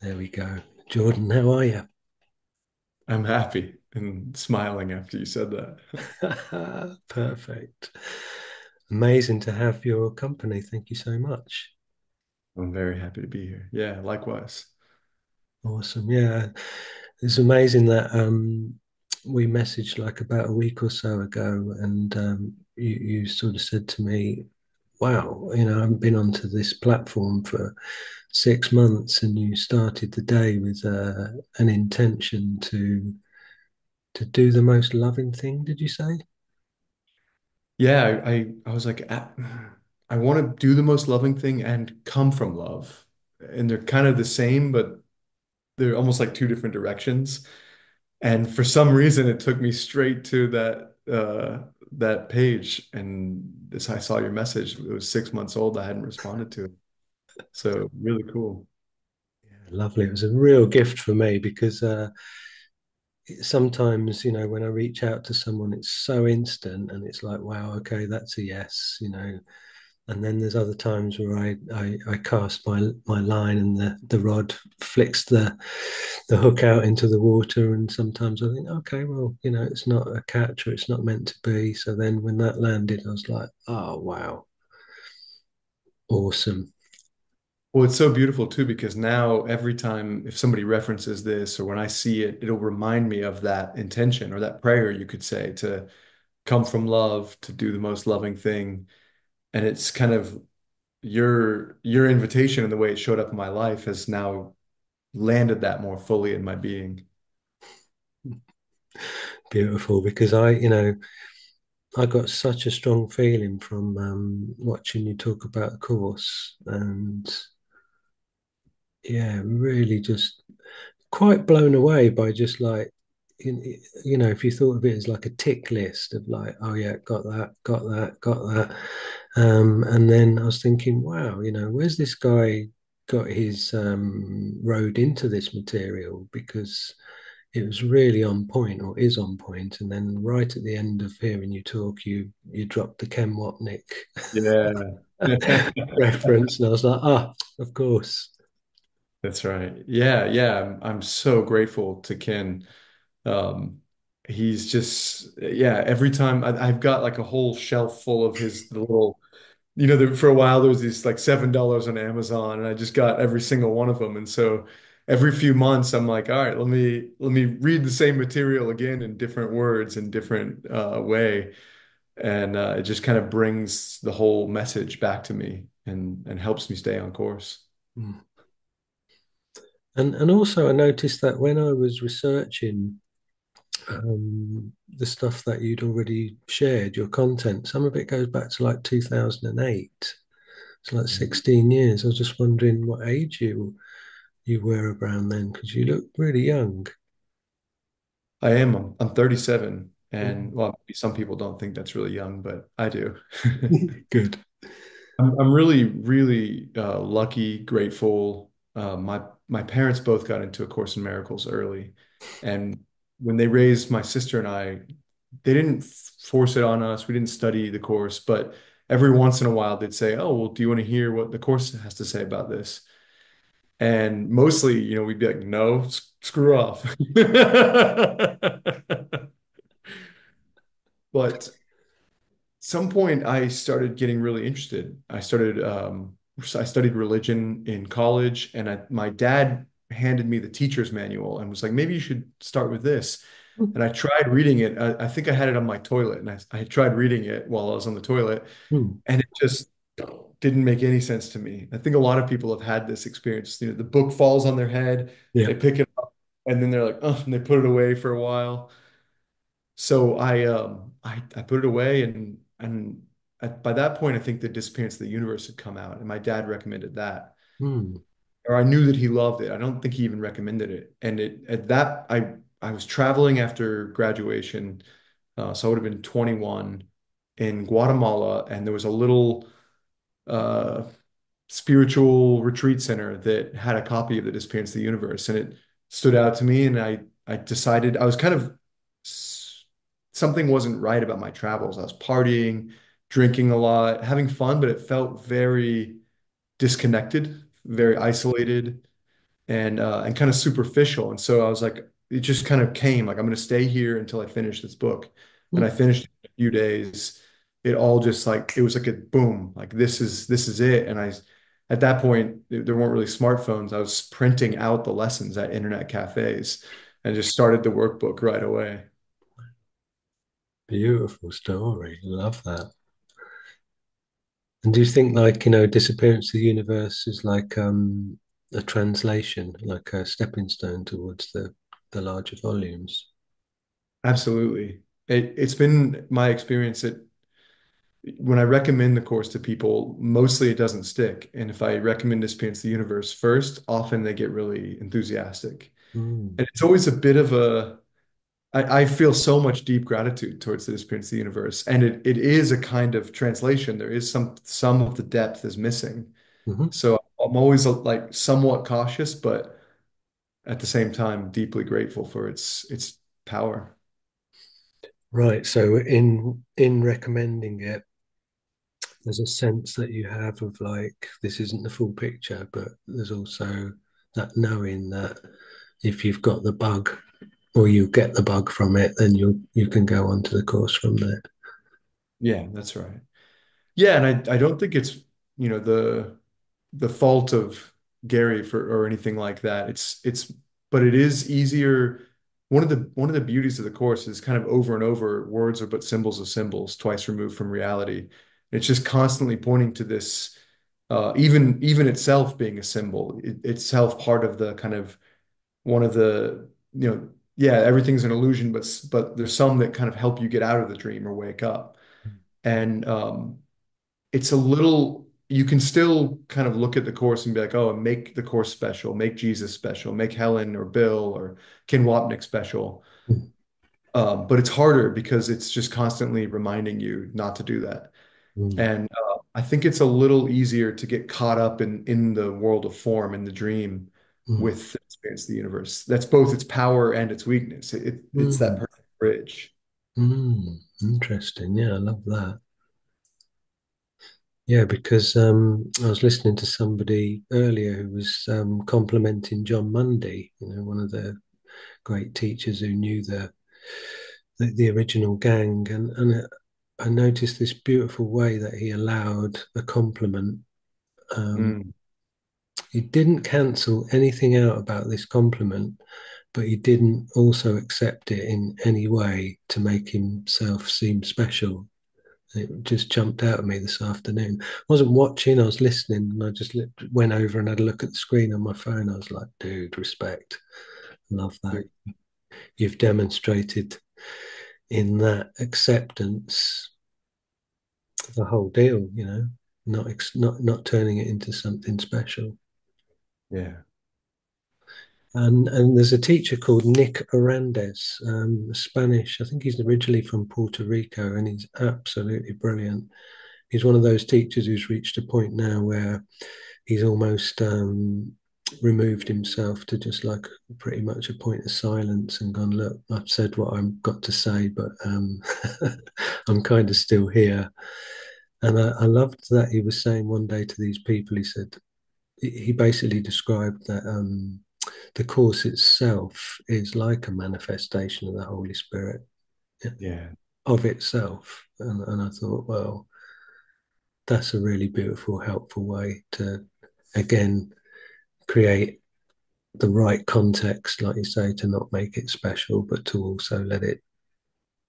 There we go. Jordan, how are you? I'm happy and smiling after you said that. Perfect. Amazing to have your company. Thank you so much. I'm very happy to be here. Yeah, likewise. Awesome. Yeah. It's amazing that we messaged like about a week or so ago, and you sort of said to me, wow, I haven't been onto this platform for 6 months, and you started the day with an intention to do the most loving thing, did you say? Yeah, I was like, I want to do the most loving thing and come from love. And they're kind of the same, but they're almost like two different directions. And for some reason, it took me straight to that page. And this, I saw your message. It was 6 months old. I hadn't responded to it. So really cool. Lovely. It was a real gift for me because sometimes, when I reach out to someone, it's so instant and it's like, wow, okay, that's a yes. And then there's other times where I cast my line and the rod flicks the hook out into the water. And sometimes I think, okay, well, it's not a catch or it's not meant to be. So then when that landed, I was like, oh, wow, awesome. Well, it's so beautiful too, because now every time if somebody references this or when I see it, it'll remind me of that intention or that prayer, you could say, to come from love, to do the most loving thing. And it's kind of your invitation and the way it showed up in my life has now landed that more fully in my being. Beautiful because I got such a strong feeling from watching you talk about the course, and yeah, really just quite blown away by just like, if you thought of it as like a tick list of like, oh yeah, got that, got that, got that. And then I was thinking, wow, where's this guy got his road into this material? Because it was really on point or is on point. And then right at the end of hearing you talk, you dropped the Ken Wapnick Yeah. reference, and I was like, ah, of course. That's right. Yeah, yeah. I'm so grateful to Ken. Um, he's just, yeah, every time I've got like a whole shelf full of his little, for a while there was these like $7 on Amazon, and I just got every single one of them. And so every few months, I'm like, all right, let me read the same material again in different words and different way, and it just kind of brings the whole message back to me and helps me stay on course. Mm. And also, I noticed that when I was researching the stuff that you'd already shared, your content, some of it goes back to like 2008. It's like 16 years. I was just wondering what age you were around then, because you look really young. I am. I'm 37, and Mm. well, maybe some people don't think that's really young, but I do. Good. I'm really, really lucky, grateful. My parents both got into A Course in Miracles early, and when they raised my sister and I, they didn't force it on us. We didn't study the course, but every once in a while they'd say, "Oh, well, do you want to hear what the course has to say about this?" And mostly, we'd be like, "No, screw off." But some point I started getting really interested. I studied religion in college, and my dad handed me the teacher's manual and was like, maybe you should start with this. And I tried reading it. I think I had it on my toilet, and I tried reading it while I was on the toilet, Mm. and it just didn't make any sense to me. I think a lot of people have had this experience. The book falls on their head, Yeah. they pick it up, and then they're like, oh, and they put it away for a while. So I put it away, and by that point I think the Disappearance of the Universe had come out, and my dad recommended that, Mm. or I knew that he loved it. I don't think he even recommended it. And it at that I was traveling after graduation, so I would have been 21 in Guatemala, and there was a little uh, spiritual retreat center that had a copy of the Disappearance of the Universe, and it stood out to me, and I decided I was kind of something wasn't right about my travels. I was partying, drinking a lot, having fun, but it felt very disconnected, very isolated. and kind of superficial. And so I was like, it just kind of came like I'm going to stay here until I finish this book. And I finished it in a few days. It all just like it was like a boom, like this is it. And I at that point there weren't really smartphones. I was printing out the lessons at internet cafes and just started the workbook right away. Beautiful story. Love that. And do you think, like, Disappearance of the Universe is like a translation, like a stepping stone towards the larger volumes? Absolutely. It's been my experience that when I recommend the course to people, mostly it doesn't stick. And if I recommend Experience the Universe first, often they get really enthusiastic. Mm, And it's always a bit of I feel so much deep gratitude towards the Experience of the Universe. And it is a kind of translation. There is some of the depth is missing. hmm. So I'm always like somewhat cautious, but at the same time, deeply grateful for its power. Right. So in recommending it, there's a sense that you have of like this isn't the full picture, but there's also that knowing that if you've got the bug or you get the bug from it, then you can go on to the course from there. Yeah, that's right. Yeah, and I don't think it's, you know, the fault of Gary for or anything like that. It's but it is easier. One of the beauties of the course is kind of over and over, words are but symbols of symbols, twice removed from reality. It's just constantly pointing to this, even itself being a symbol, itself part of the kind of one of the, yeah, everything's an illusion, but there's some that kind of help you get out of the dream or wake up. And it's a little, you can still kind of look at the course and be like, oh, make the course special, make Jesus special, make Helen or Bill or Ken Wapnick special. But it's harder because it's just constantly reminding you not to do that. Mm, And I think it's a little easier to get caught up in the world of form, in the dream, mm, with Experience of the Universe. That's both its power and its weakness. It's that mm, perfect bridge. Interesting. Yeah, I love that. Yeah, because I was listening to somebody earlier who was complimenting John Mundy, one of the great teachers who knew the original gang, and I noticed this beautiful way that he allowed a compliment. Um, Mm, he didn't cancel anything out about this compliment, but he didn't also accept it in any way to make himself seem special. It just jumped out at me this afternoon. I wasn't watching, I was listening, and I just went over and had a look at the screen on my phone. I was like, dude, respect. Love yeah, that. You've demonstrated in that acceptance the whole deal, not turning it into something special. yeah, And there's a teacher called Nick Arandes, Spanish. I think he's originally from Puerto Rico, and he's absolutely brilliant. He's one of those teachers who's reached a point now where he's almost removed himself to just like pretty much a point of silence and gone, look, I've said what I've got to say, but I'm kind of still here. And I loved that he was saying one day to these people, he said, he basically described that the course itself is like a manifestation of the Holy Spirit yeah, of itself. And I thought, well, that's a really beautiful, helpful way to, again, create the right context, like you say, to not make it special, but to also let it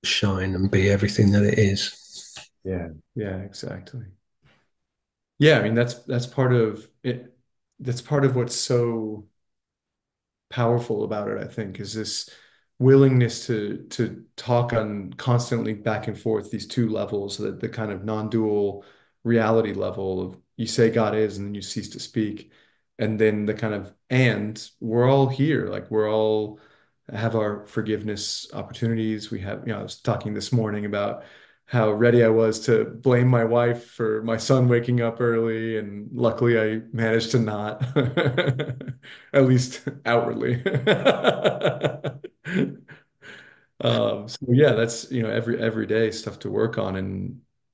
shine and be everything that it is. yeah, yeah, exactly. Yeah, I mean that's part of it. That's part of what's so powerful about it, I think, is this willingness to talk on constantly back and forth these two levels, the kind of non-dual reality level of you say God is and then you cease to speak. And then the kind of and we're all here, like we're all have our forgiveness opportunities. We have, I was talking this morning about how ready I was to blame my wife for my son waking up early, and luckily I managed to not, at least outwardly. So yeah, that's every day stuff to work on,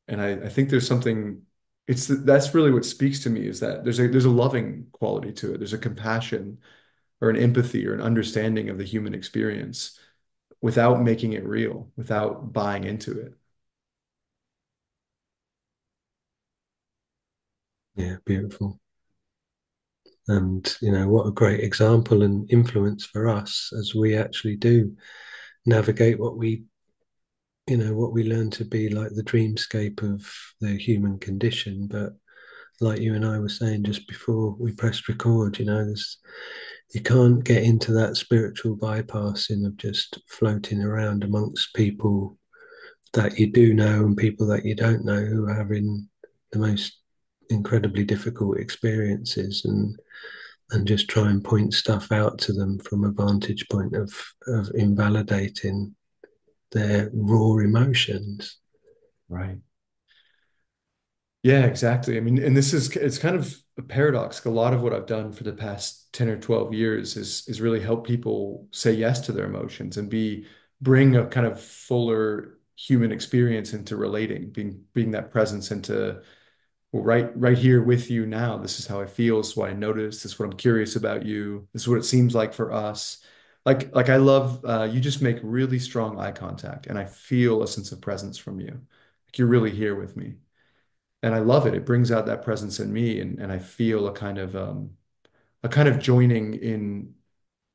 and I think there's something. That's really what speaks to me is that there's a loving quality to it. There's a compassion, or an empathy or an understanding of the human experience without making it real, without buying into it. Yeah, beautiful. And, what a great example and influence for us as we actually do navigate what we learn to be like the dreamscape of the human condition. But like you and I were saying just before we pressed record, you can't get into that spiritual bypassing of just floating around amongst people that you do know and people that you don't know who are having the most incredibly difficult experiences, and just try and point stuff out to them from a vantage point of invalidating their raw emotions. Right. Yeah, exactly. I mean, and it's kind of a paradox. A lot of what I've done for the past 10 or 12 years is really help people say yes to their emotions and bring a kind of fuller human experience into relating, being that presence into, well, right here with you now. This is how I feel. This is what I notice. This is what I'm curious about you. This is what it seems like for us. Like I love you just make really strong eye contact and I feel a sense of presence from you. Like you're really here with me. And I love it. It brings out that presence in me, and I feel a kind of joining in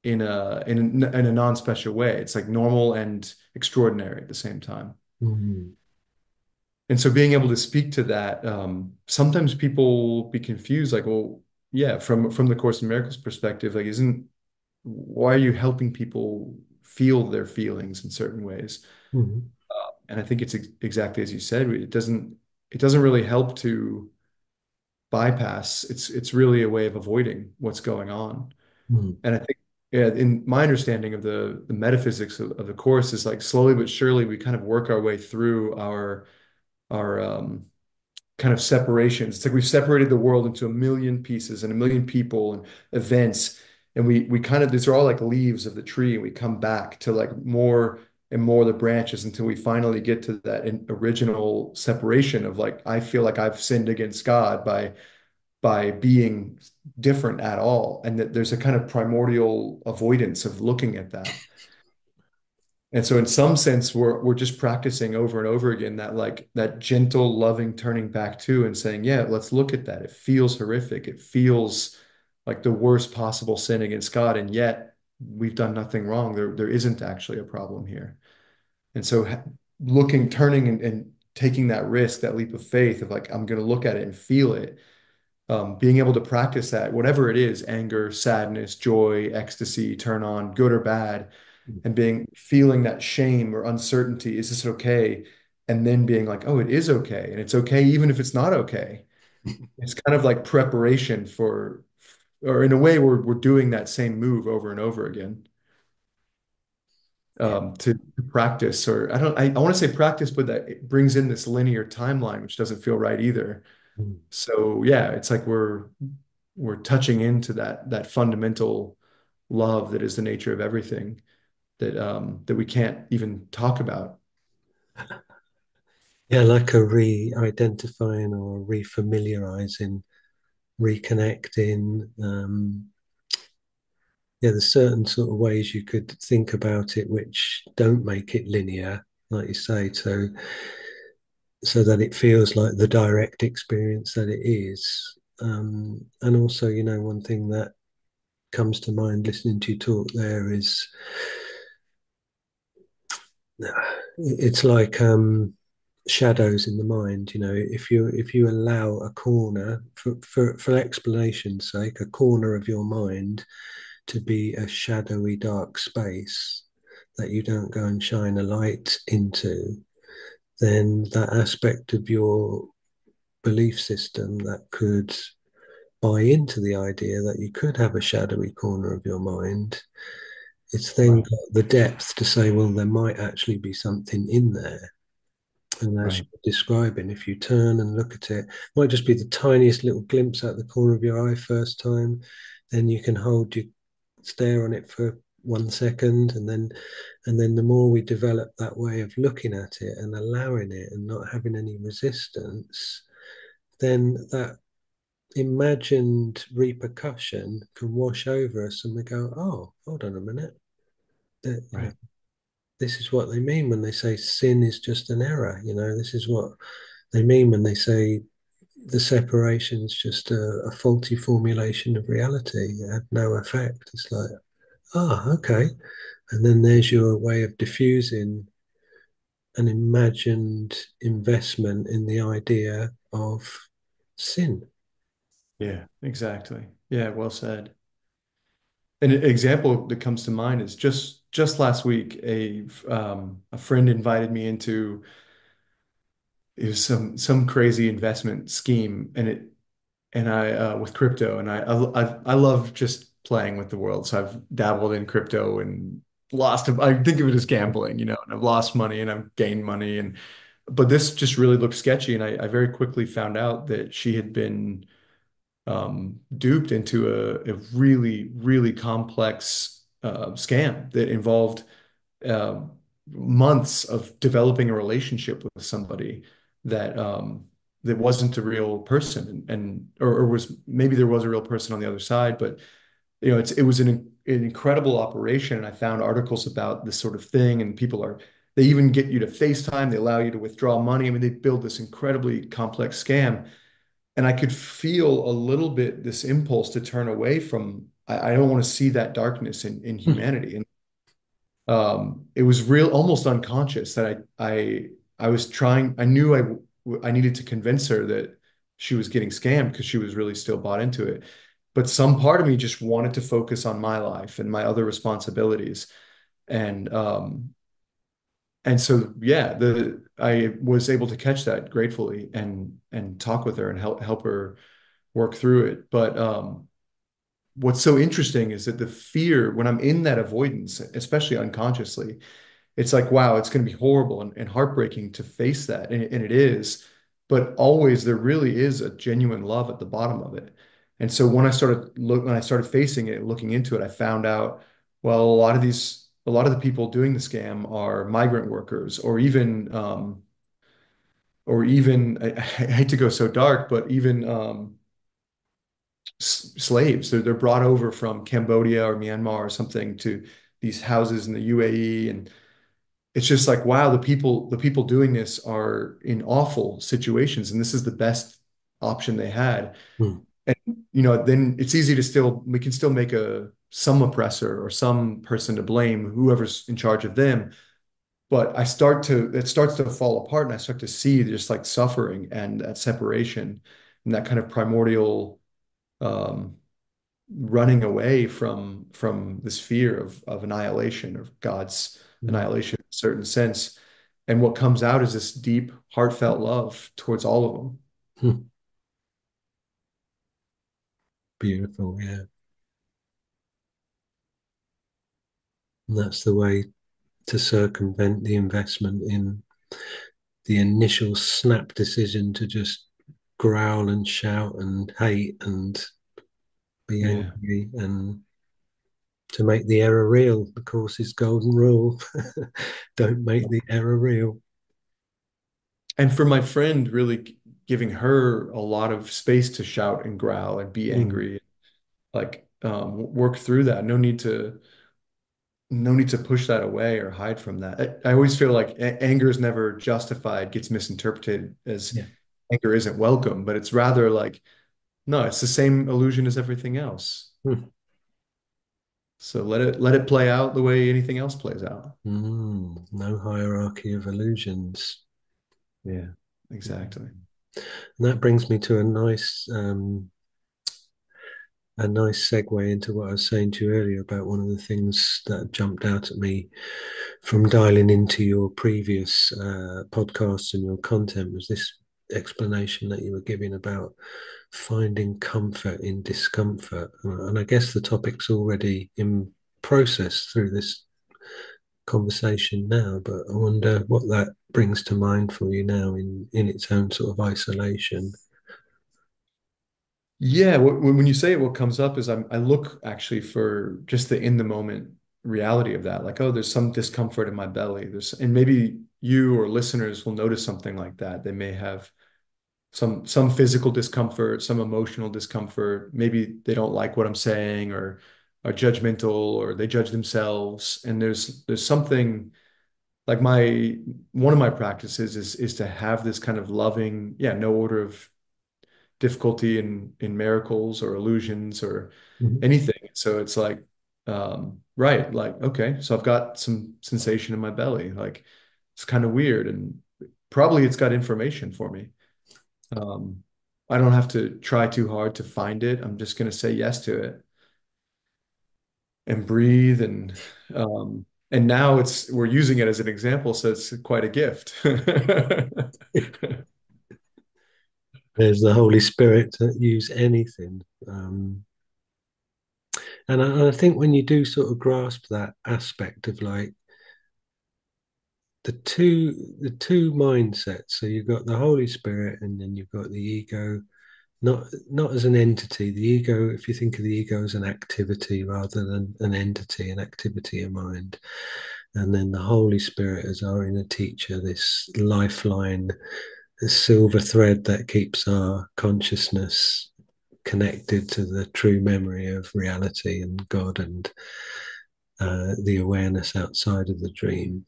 a non-special way. It's like normal and extraordinary at the same time. Mm, And so being able to speak to that, sometimes people be confused, like, well, yeah, from the Course in Miracles perspective, like, isn't why are you helping people feel their feelings in certain ways? mm, And I think it's exactly as you said, it doesn't really help to bypass. It's really a way of avoiding what's going on. mm, And I think, yeah, in my understanding of the metaphysics of the course is like slowly but surely we kind of work our way through our kind of separations. It's like we've separated the world into a million pieces and a million people and events. And we kind of, these are all like leaves of the tree, and we come back to like more and more of the branches until we finally get to that original separation of like, I feel like I've sinned against God by being different at all. And that there's a kind of primordial avoidance of looking at that. And so in some sense, we're just practicing over and over again that like that gentle, loving turning back to and saying, yeah, let's look at that. It feels horrific. It feels like the worst possible sin against God. And yet we've done nothing wrong. There isn't actually a problem here. And so looking, turning and taking that risk, that leap of faith of like, I'm going to look at it and feel it, being able to practice that, whatever it is, anger, sadness, joy, ecstasy, turn on, good or bad, and feeling that shame or uncertainty, is this okay? And then being like, oh, it is okay. And it's okay even if it's not okay. It's kind of like preparation for, or in a way, we're doing that same move over and over again, yeah. to practice, or I want to say practice, but that it brings in this linear timeline, which doesn't feel right either. Mm. So yeah, it's like we're touching into that fundamental love that is the nature of everything that we can't even talk about. Yeah, like a re-identifying or refamiliarizing, reconnecting. Yeah, there's certain sort of ways you could think about it which don't make it linear, like you say, so that it feels like the direct experience that it is. And also, one thing that comes to mind listening to you talk there is it's like shadows in the mind. If you allow a corner for explanation's sake, a corner of your mind to be a shadowy dark space that you don't go and shine a light into, then that aspect of your belief system that could buy into the idea that you could have a shadowy corner of your mind, it's then Right, got the depth to say, well, there might actually be something in there. And as right, you're describing, if you turn and look at it, it might just be the tiniest little glimpse out the corner of your eye first time. Then you can hold your stare on it for 1 second, and then the more we develop that way of looking at it and allowing it and not having any resistance, then that imagined repercussion can wash over us, and we go, "Oh, hold on a minute. That, you know, Right. this is what they mean when they say sin is just an error. This is what they mean when they say the separation is just a faulty formulation of reality. It had no effect. It's like, okay. And then there's your way of diffusing an imagined investment in the idea of sin. Yeah, exactly. Yeah, well said. An example that comes to mind is just last week, a friend invited me into it was some crazy investment scheme, and I with crypto, and I love just playing with the world. So I've dabbled in crypto and lost. I think of it as gambling, and I've lost money and I've gained money, and but this just really looked sketchy, and I very quickly found out that she had been duped into a really, really complex scam that involved uh, months of developing a relationship with somebody that that wasn't a real person, and or was maybe there was a real person on the other side, but it was an incredible operation. And I found articles about this sort of thing, and they even get you to FaceTime, they allow you to withdraw money. I mean, they build this incredibly complex scam. And I could feel a little bit this impulse to turn away from, I don't want to see that darkness in humanity. And it was real, almost unconscious that I was trying, I needed to convince her that she was getting scammed because she was really still bought into it. But some part of me just wanted to focus on my life and my other responsibilities. And and so yeah, the I was able to catch that gratefully and talk with her and help her work through it. But what's so interesting is that the fear, when I'm in that avoidance, especially unconsciously, it's like, wow, it's going to be horrible and heartbreaking to face that. And it is. But always there really is a genuine love at the bottom of it. And so when I started facing it, looking into it, I found out, well, a lot of the people doing the scam are migrant workers, or even I hate to go so dark, but even slaves. They're brought over from Cambodia or Myanmar or something to these houses in the UAE, and it's just like, wow, the people doing this are in awful situations, and this is the best option they had. Hmm. And then it's easy to still we can still make a some oppressor or some person to blame, whoever's in charge of them. But it starts to fall apart, and I start to see just like suffering and that separation and that kind of primordial um, running away from this fear of annihilation, of God's Hmm. annihilation in a certain sense. And what comes out is this deep, heartfelt love towards all of them. Hmm. Beautiful, yeah. And that's the way to circumvent the investment in the initial snap decision to just growl and shout and hate and be Yeah. angry, and to make the error real. The course's golden rule: don't make the error real. And for my friend, really giving her a lot of space to shout and growl and be Mm. angry, like work through that. No need to push that away or hide from that. I always feel like anger is never justified, gets misinterpreted as Yeah. anger isn't welcome, but it's rather like, no, it's the same illusion as everything else. Mm. So let it play out the way anything else plays out. No hierarchy of illusions. Yeah, exactly. And that brings me to a nice segue into what I was saying to you earlier about one of the things that jumped out at me from dialing into your previous podcasts and your content was this explanation that you were giving about finding comfort in discomfort. And I guess the topic's already in process through this conversation now, but I wonder what that brings to mind for you now in its own sort of isolation. Yeah, when you say it, what comes up is I look actually for just the in the moment reality of that. Like, oh, there's some discomfort in my belly. And maybe you or listeners will notice something like that. They may have some physical discomfort, some emotional discomfort. Maybe they don't like what I'm saying or are judgmental or they judge themselves. And there's something like my one of my practices is to have this kind of loving, yeah, no order of difficulty in miracles or illusions or Mhm. anything. So it's like, right, like, okay, so I've got some sensation in my belly. Like it's kind of weird and probably it's got information for me. Um, I don't have to try too hard to find it. I'm just going to say yes to it and breathe and now it's we're using it as an example, so it's quite a gift. There's the Holy Spirit to use anything. And I think when you do sort of grasp that aspect of like the two mindsets, so you've got the Holy Spirit and then you've got the ego, not as an entity. The ego, if you think of the ego as an activity rather than an entity, an activity of mind, and then the Holy Spirit as our inner teacher, this lifeline, this silver thread that keeps our consciousness connected to the true memory of reality and God and the awareness outside of the dream.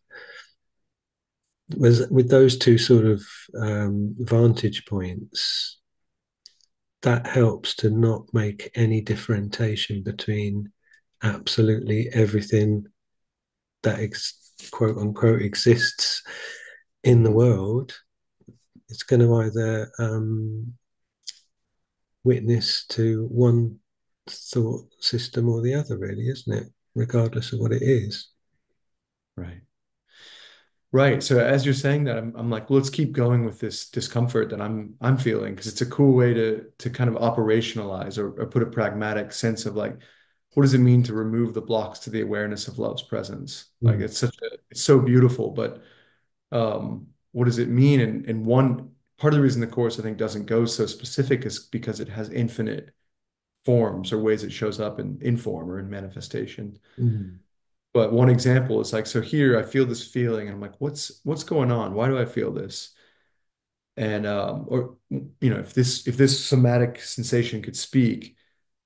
With those two sort of vantage points, that helps to not make any differentiation between absolutely everything that quote unquote exists in the Mhm. world. It's going to either witness to one thought system or the other, really, isn't it? Regardless of what it is. Right. Right. So as you're saying that, I'm like, well, let's keep going with this discomfort that I'm feeling because it's a cool way to kind of operationalize or put a pragmatic sense of like, what does it mean to remove the blocks to the awareness of love's presence? Like Mm. it's so beautiful, but what does it mean? And one part of the reason the course I think doesn't go so specific is because it has infinite forms or ways it shows up in form or in manifestation. Mm. But one example is like, so here I feel this feeling, and I'm like, what's going on? Why do I feel this? And or if this somatic sensation could speak,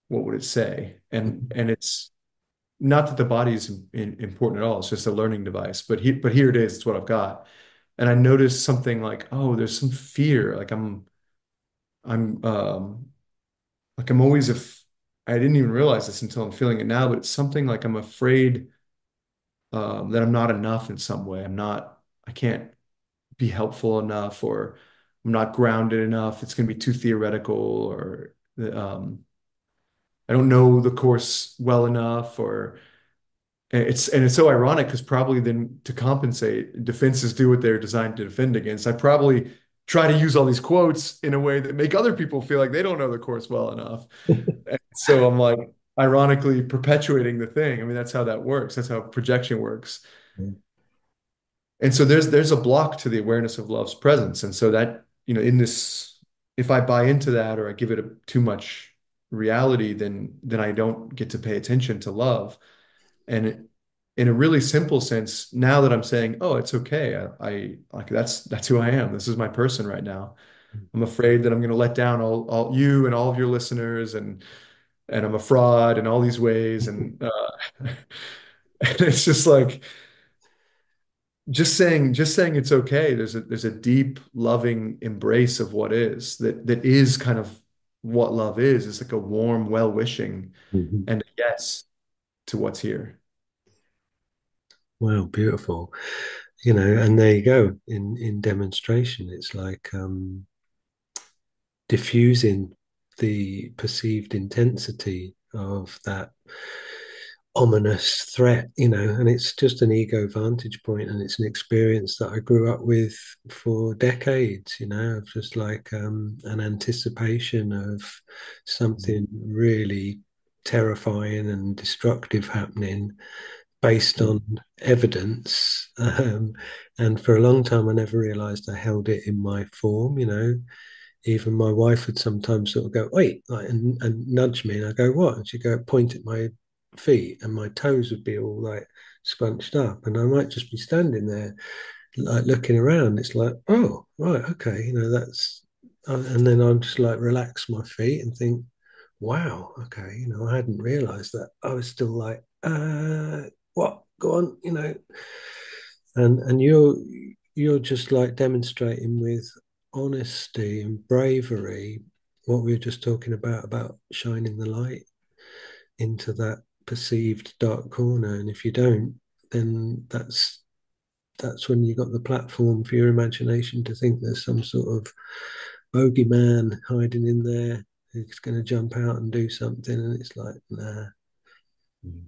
what would it say? And it's not that the body is important at all. It's just a learning device. But here it is. It's what I've got. And I noticed something like, oh, there's some fear. I'm like I'm always I didn't even realize this until I'm feeling it now, but it's something like I'm afraid that I'm not enough in some way. I can't be helpful enough, or I'm not grounded enough. It's going to be too theoretical, or I don't know the course well enough, or and it's so ironic because probably then to compensate, defenses do what they're designed to defend against. I probably try to use all these quotes in a way that make other people feel like they don't know the course well enough. And so I'm like ironically perpetuating the thing. I mean, that's how that works. That's how projection works. And so there's a block to the awareness of love's presence. And so that, in this, if I buy into that or I give it too much reality, then I don't get to pay attention to love. And in a really simple sense, now that I'm saying, oh, it's okay. I like that's who I am. This is my person right now. I'm afraid that I'm going to let down all you and all of your listeners, and I'm a fraud in all these ways. And it's just like just saying it's okay. There's a deep, loving embrace of what is that is kind of what love is. It's like a warm, well-wishing Mhm. and a yes to what's here. Wow, beautiful. And there you go in demonstration. It's like diffusing the perceived intensity of that ominous threat, and it's just an ego vantage point, and it's an experience that I grew up with for decades, of just like an anticipation of something really terrifying and destructive happening based on evidence. And for a long time, I never realized I held it in my form. Even my wife would sometimes sort of go, wait, like, and nudge me. And I go, what? And she'd go, point at my feet, and my toes would be all like scrunched up. And I might just be standing there, like looking around. It's like, oh, right, okay, and then I'm just like relax my feet and think, wow, okay, I hadn't realized that. I was still like, what? Go on, and you're just like demonstrating with honesty and bravery what we were just talking about shining the light into that perceived dark corner. And if you don't, then that's when you got the platform for your imagination to think there's some sort of bogeyman hiding in there who's going to jump out and do something. And it's like, nah. Mhm.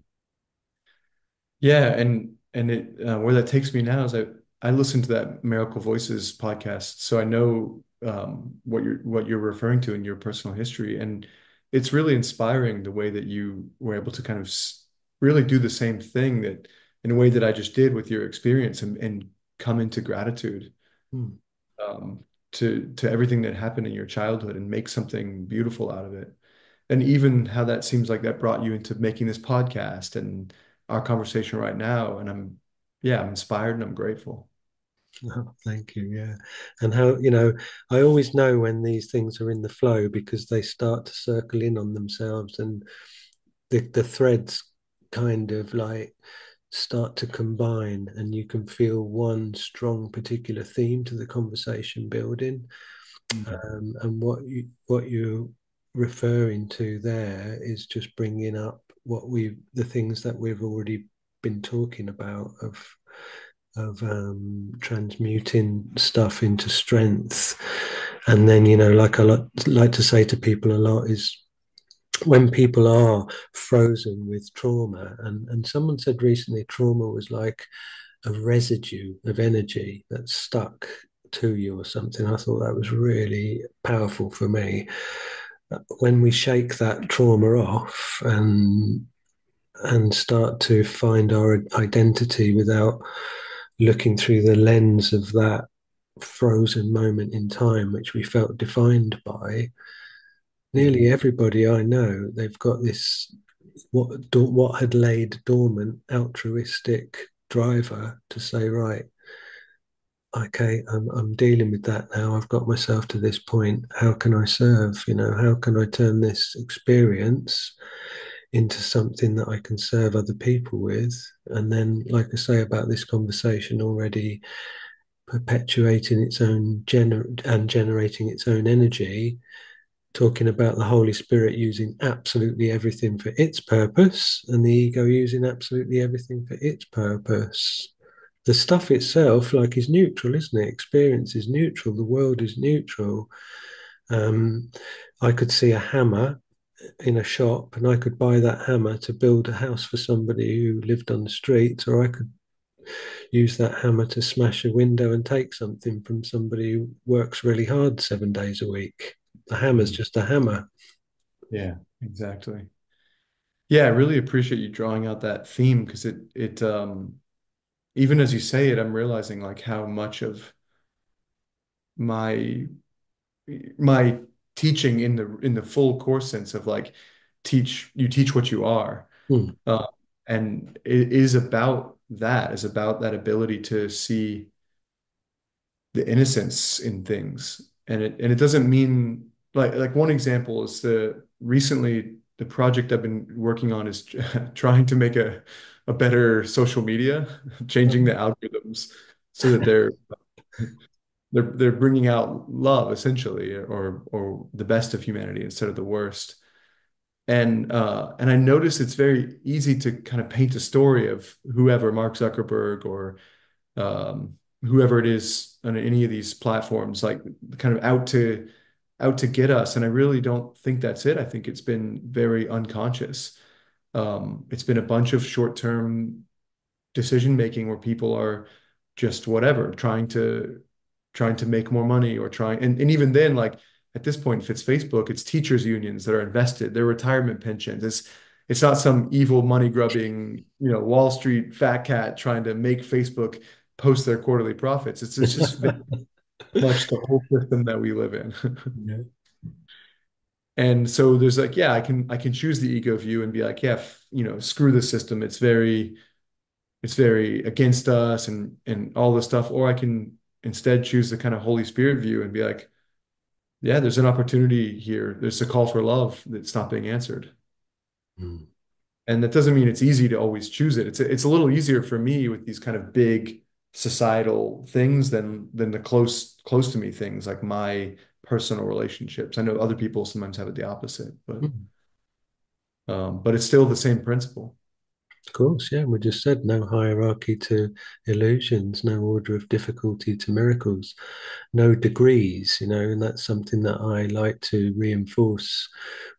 Yeah, and it where that takes me now is I listen to that Miracle Voices podcast, so I know what you're referring to in your personal history, and it's really inspiring the way that you were able to kind of really do the same thing that in a way that I just did with your experience and come into gratitude Hmm. um, to everything that happened in your childhood and make something beautiful out of it. And even how that seems like that brought you into making this podcast and our conversation right now. And I'm inspired and I'm grateful. Oh, thank you. Yeah. And how, I always know when these things are in the flow because they start to circle in on themselves and the threads kind of like start to combine and you can feel one strong particular theme to the conversation building. And what you're referring to there is just bringing up the things that we've already been talking about of transmuting stuff into strength. And then, like like to say to people a lot is when people are frozen with trauma, and someone said recently trauma was like a residue of energy that's stuck to you or something. I thought that was really powerful for me. When we shake that trauma off and start to find our identity without looking through the lens of that frozen moment in time, which we felt defined by, nearly Mhm. everybody I know, they've got this what had laid dormant altruistic driver to say, right, okay, I'm dealing with that now. I've got myself to this point. How can I serve? How can I turn this experience into something that I can serve other people with? And then, like I say about this conversation already perpetuating its own and generating its own energy, talking about the Holy Spirit using absolutely everything for its purpose and the ego using absolutely everything for its purpose. The stuff itself, like, is neutral, isn't it? Experience is neutral. The world is neutral. Um, I could see a hammer in a shop and I could buy that hammer to build a house for somebody who lived on the street, or I could use that hammer to smash a window and take something from somebody who works really hard 7 days a week. The hammer's Mhm. just a hammer. Yeah, exactly. Yeah, I really appreciate you drawing out that theme because it even as you say it, I'm realizing like how much of my my teaching in the full course sense of like teach what you are. Hmm. Uh, and it is about that, is about that ability to see the innocence in things. And it doesn't mean like one example is the project I've been working on is trying to make a better social media, changing the algorithms so that they're bringing out love essentially or the best of humanity instead of the worst. And I noticed it's very easy to kind of paint a story of whoever, Mark Zuckerberg or whoever it is on any of these platforms, like kind of out to get us. And I really don't think that's it. I think it's been very unconscious. It's been a bunch of short-term decision making where people are just whatever, trying to make more money or trying and even then, like at this point, if it's Facebook, it's teachers' unions that are invested, their retirement pensions. It's not some evil money grubbing, Wall Street fat cat trying to make Facebook post their quarterly profits. It's just very much the whole system that we live in. Yeah. And so there's like, yeah, I can choose the ego view and be like, yeah, screw the system. It's very against us and all this stuff. Or I can instead choose the kind of Holy Spirit view and be like, yeah, there's an opportunity here. There's a call for love that's not being answered. Mm. And that doesn't mean it's easy to always choose it. It's a little easier for me with these kind of big societal things than the close to me things like my personal relationships. I know other people sometimes have it the opposite, Mm. but it's still the same principle. Of course, yeah. We just said no hierarchy to illusions, no order of difficulty to miracles, no degrees, and that's something that I like to reinforce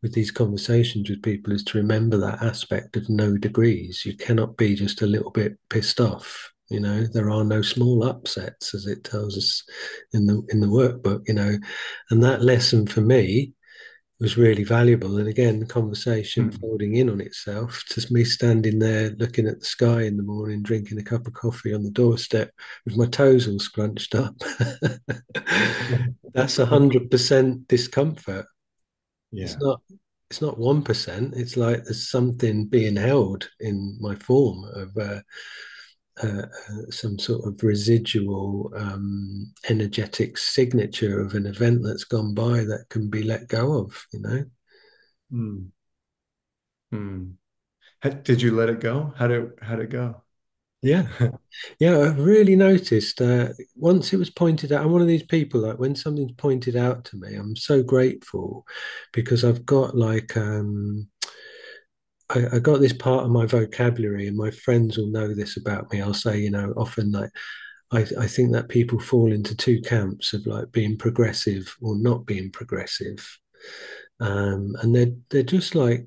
with these conversations with people is to remember that aspect of no degrees. You cannot be just a little bit pissed off. There are no small upsets, as it tells us in the workbook, and that lesson for me was really valuable. And again, the conversation Hmm. folding in on itself, just me standing there looking at the sky in the morning, drinking a cup of coffee on the doorstep with my toes all scrunched up. That's 100% discomfort. It's Yeah. not. It's not 1%. It's like there's something being held in my form of some sort of residual energetic signature of an event that's gone by that can be let go of. Hmm. Hmm. Did you let it go? How'd it go? Yeah. Yeah, I've really noticed once it was pointed out, I'm one of these people like when something's pointed out to me, I'm so grateful because I've got like I got this part of my vocabulary and my friends will know this about me. I'll say, often like I think that people fall into two camps of like being progressive or not being progressive. And they're just like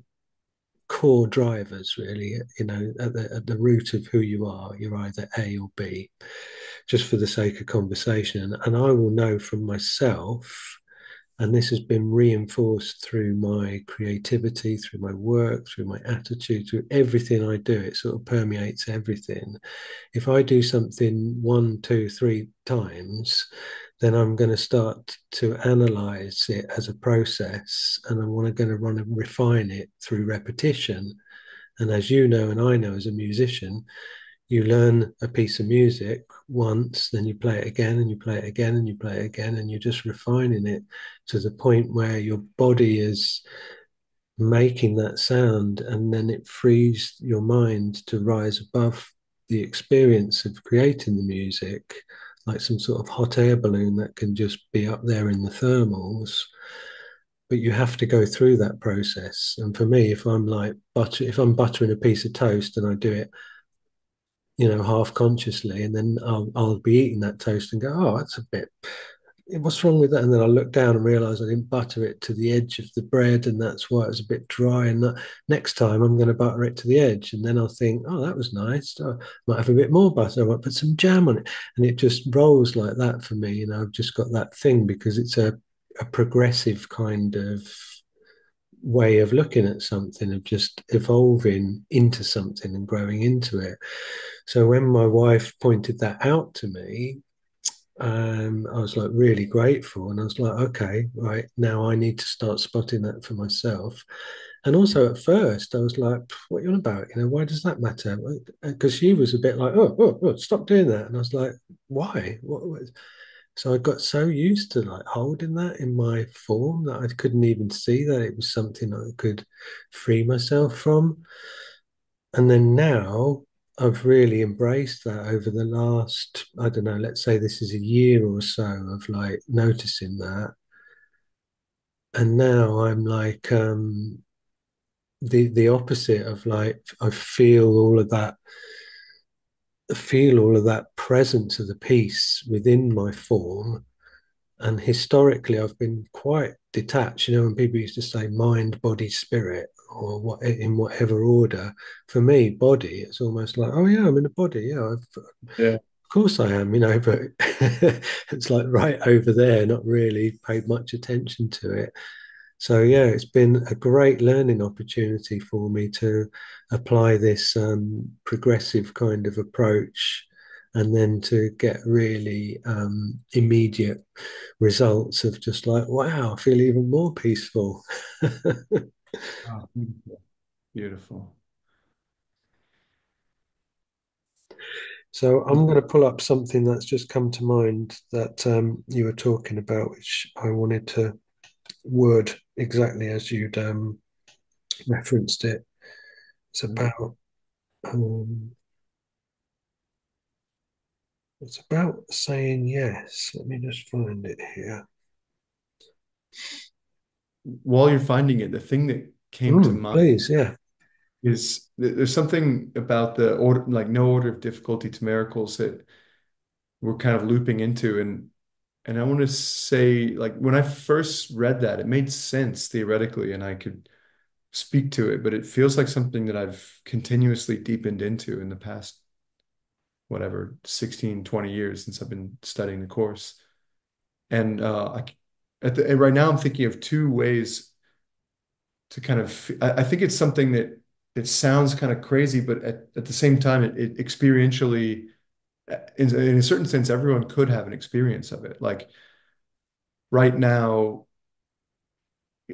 core drivers, really. At the root of who you are, you're either A or B, just for the sake of conversation. And I will know from myself, and this has been reinforced through my creativity, through my work, through my attitude, through everything I do. It sort of permeates everything. If I do something one, two, three times, then I'm going to start to analyze it as a process and I'm going to want to refine it through repetition. And as you know, and I know as a musician, you learn a piece of music once, then you play it again and you play it again and you play it again, and you're just refining it to the point where your body is making that sound, and then it frees your mind to rise above the experience of creating the music, like some sort of hot air balloon that can just be up there in the thermals. But you have to go through that process. And for me, if I'm buttering a piece of toast and I do it, half consciously, and then I'll be eating that toast and go, oh, that's a bit, what's wrong with that? And then I look down and realize I didn't butter it to the edge of the bread, and that's why it was a bit dry. And next time I'm going to butter it to the edge, and then I'll think, oh, that was nice. I might have a bit more butter. I might put some jam on it, and it just rolls like that for me. I've just got that thing because it's a progressive kind of way of looking at something, of just evolving into something and growing into it. So when my wife pointed that out to me, I was like really grateful, and I was like, okay, right now I need to start spotting that for myself. And also at first, I was like, "What are you on about? Why does that matter?" Because she was a bit like, "Oh, stop doing that," and I was like, "Why? What?" So I got so used to like holding that in my form that I couldn't even see that it was something I could free myself from. And then now I've really embraced that over the last, I don't know, let's say this is a year or so of like noticing that. And now I'm like the opposite of like I feel all of that presence of the piece within my form. And historically, I've been quite detached. When people used to say mind, body, spirit, or what in whatever order. For me, body, it's almost like, oh yeah, I'm in a body. Yeah, Yeah. of course I am. But it's like right over there, not really paid much attention to it. So yeah, it's been a great learning opportunity for me to apply this progressive kind of approach, and then to get really immediate results of just like, wow, I feel even more peaceful. Oh, beautiful. Beautiful. So I'm going to pull up something that's just come to mind that you were talking about, which I wanted to word exactly as you'd referenced it. It's about um, it's about saying yes. Let me just find it here. While you're finding it, the thing that came to mind Please, yeah. is there's something about the order, like no order of difficulty to miracles that we're kind of looping into. And I want to say, like, when I first read that, it made sense theoretically, and I could speak to it, but it feels like something that I've continuously deepened into in the past, whatever, 16, 20 years since I've been studying the course. And and right now I'm thinking of two ways to kind of, I think it's something that it sounds kind of crazy, but at the same time, it experientially, in a certain sense, everyone could have an experience of it. Like right now,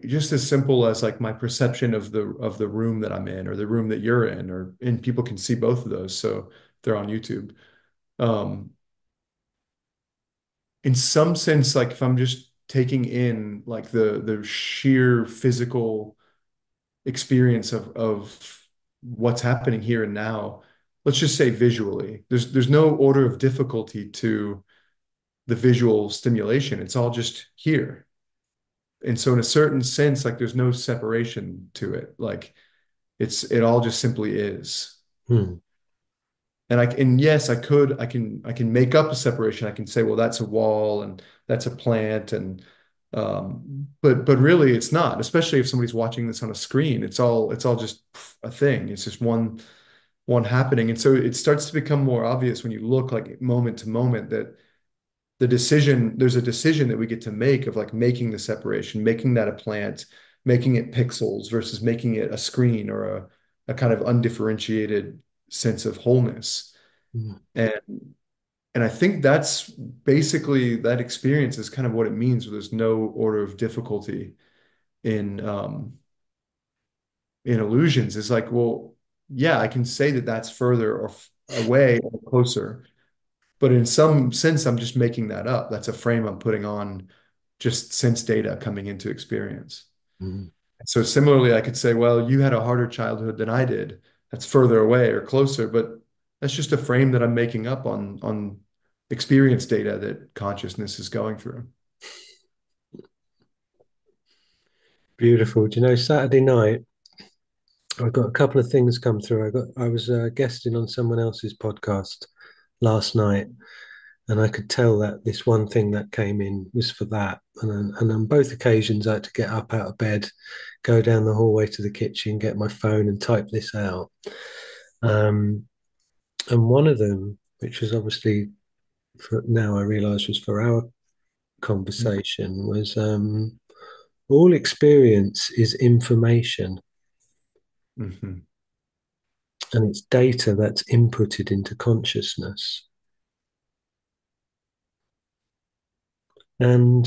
just as simple as like my perception of the room that I'm in or the room that you're in, or and people can see both of those, so they're on YouTube. Um, in some sense, like if I'm just taking in like the sheer physical experience of what's happening here and now, let's just say visually, there's no order of difficulty to the visual stimulation. It's all just here. And so in a certain sense, like there's no separation to it. Like it all just simply is. Hmm. And yes, I can make up a separation. I can say, well, that's a wall and that's a plant and but really it's not, especially if somebody's watching this on a screen. It's all just a thing. It's just one happening. And so it starts to become more obvious when you look like moment to moment that there's a decision that we get to make of like making the separation, making that a plant, making it pixels versus making it a screen or a kind of undifferentiated sense of wholeness. Hmm. And and I think that's basically that experience is kind of what it means. There's no order of difficulty in illusions. It's like, well, yeah, I can say that that's further or away or closer. But in some sense, I'm just making that up. That's a frame I'm putting on just sense data coming into experience. Hmm. So similarly, I could say, well, you had a harder childhood than I did. That's further away or closer, but that's just a frame that I'm making up on experience data that consciousness is going through. Beautiful. Do you know, Saturday night, I got a couple of things come through. I was guesting on someone else's podcast last night, and I could tell that this one thing that came in was for that. And on both occasions, I had to get up out of bed, go down the hallway to the kitchen, get my phone, and type this out. Um, and one of them, which was obviously for now I realise was for our conversation, was all experience is information, Mhm. and it's data that's inputted into consciousness. And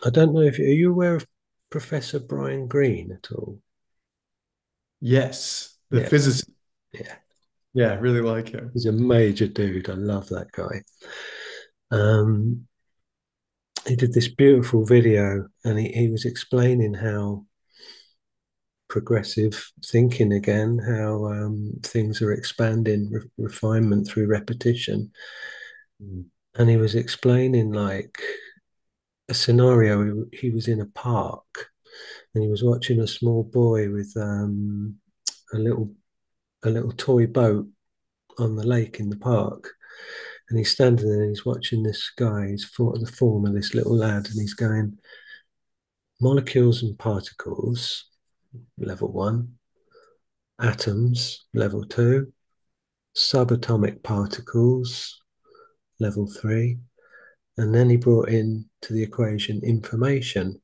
I don't know if are you aware of Professor Brian Greene at all? Yes, the Yeah, physicist. yeah. Yeah, I really like him. He's a major dude. I love that guy. Um, he did this beautiful video and he was explaining how progressive thinking again, how things are expanding, refinement through repetition. Mm. And he was explaining like a scenario. He was in a park and he was watching a small boy with a little a little toy boat on the lake in the park. And he's standing there and he's watching this guy. He's thought of the form of this little lad and he's going, molecules and particles, level one, atoms, level two, subatomic particles, level three. And then he brought in to the equation information.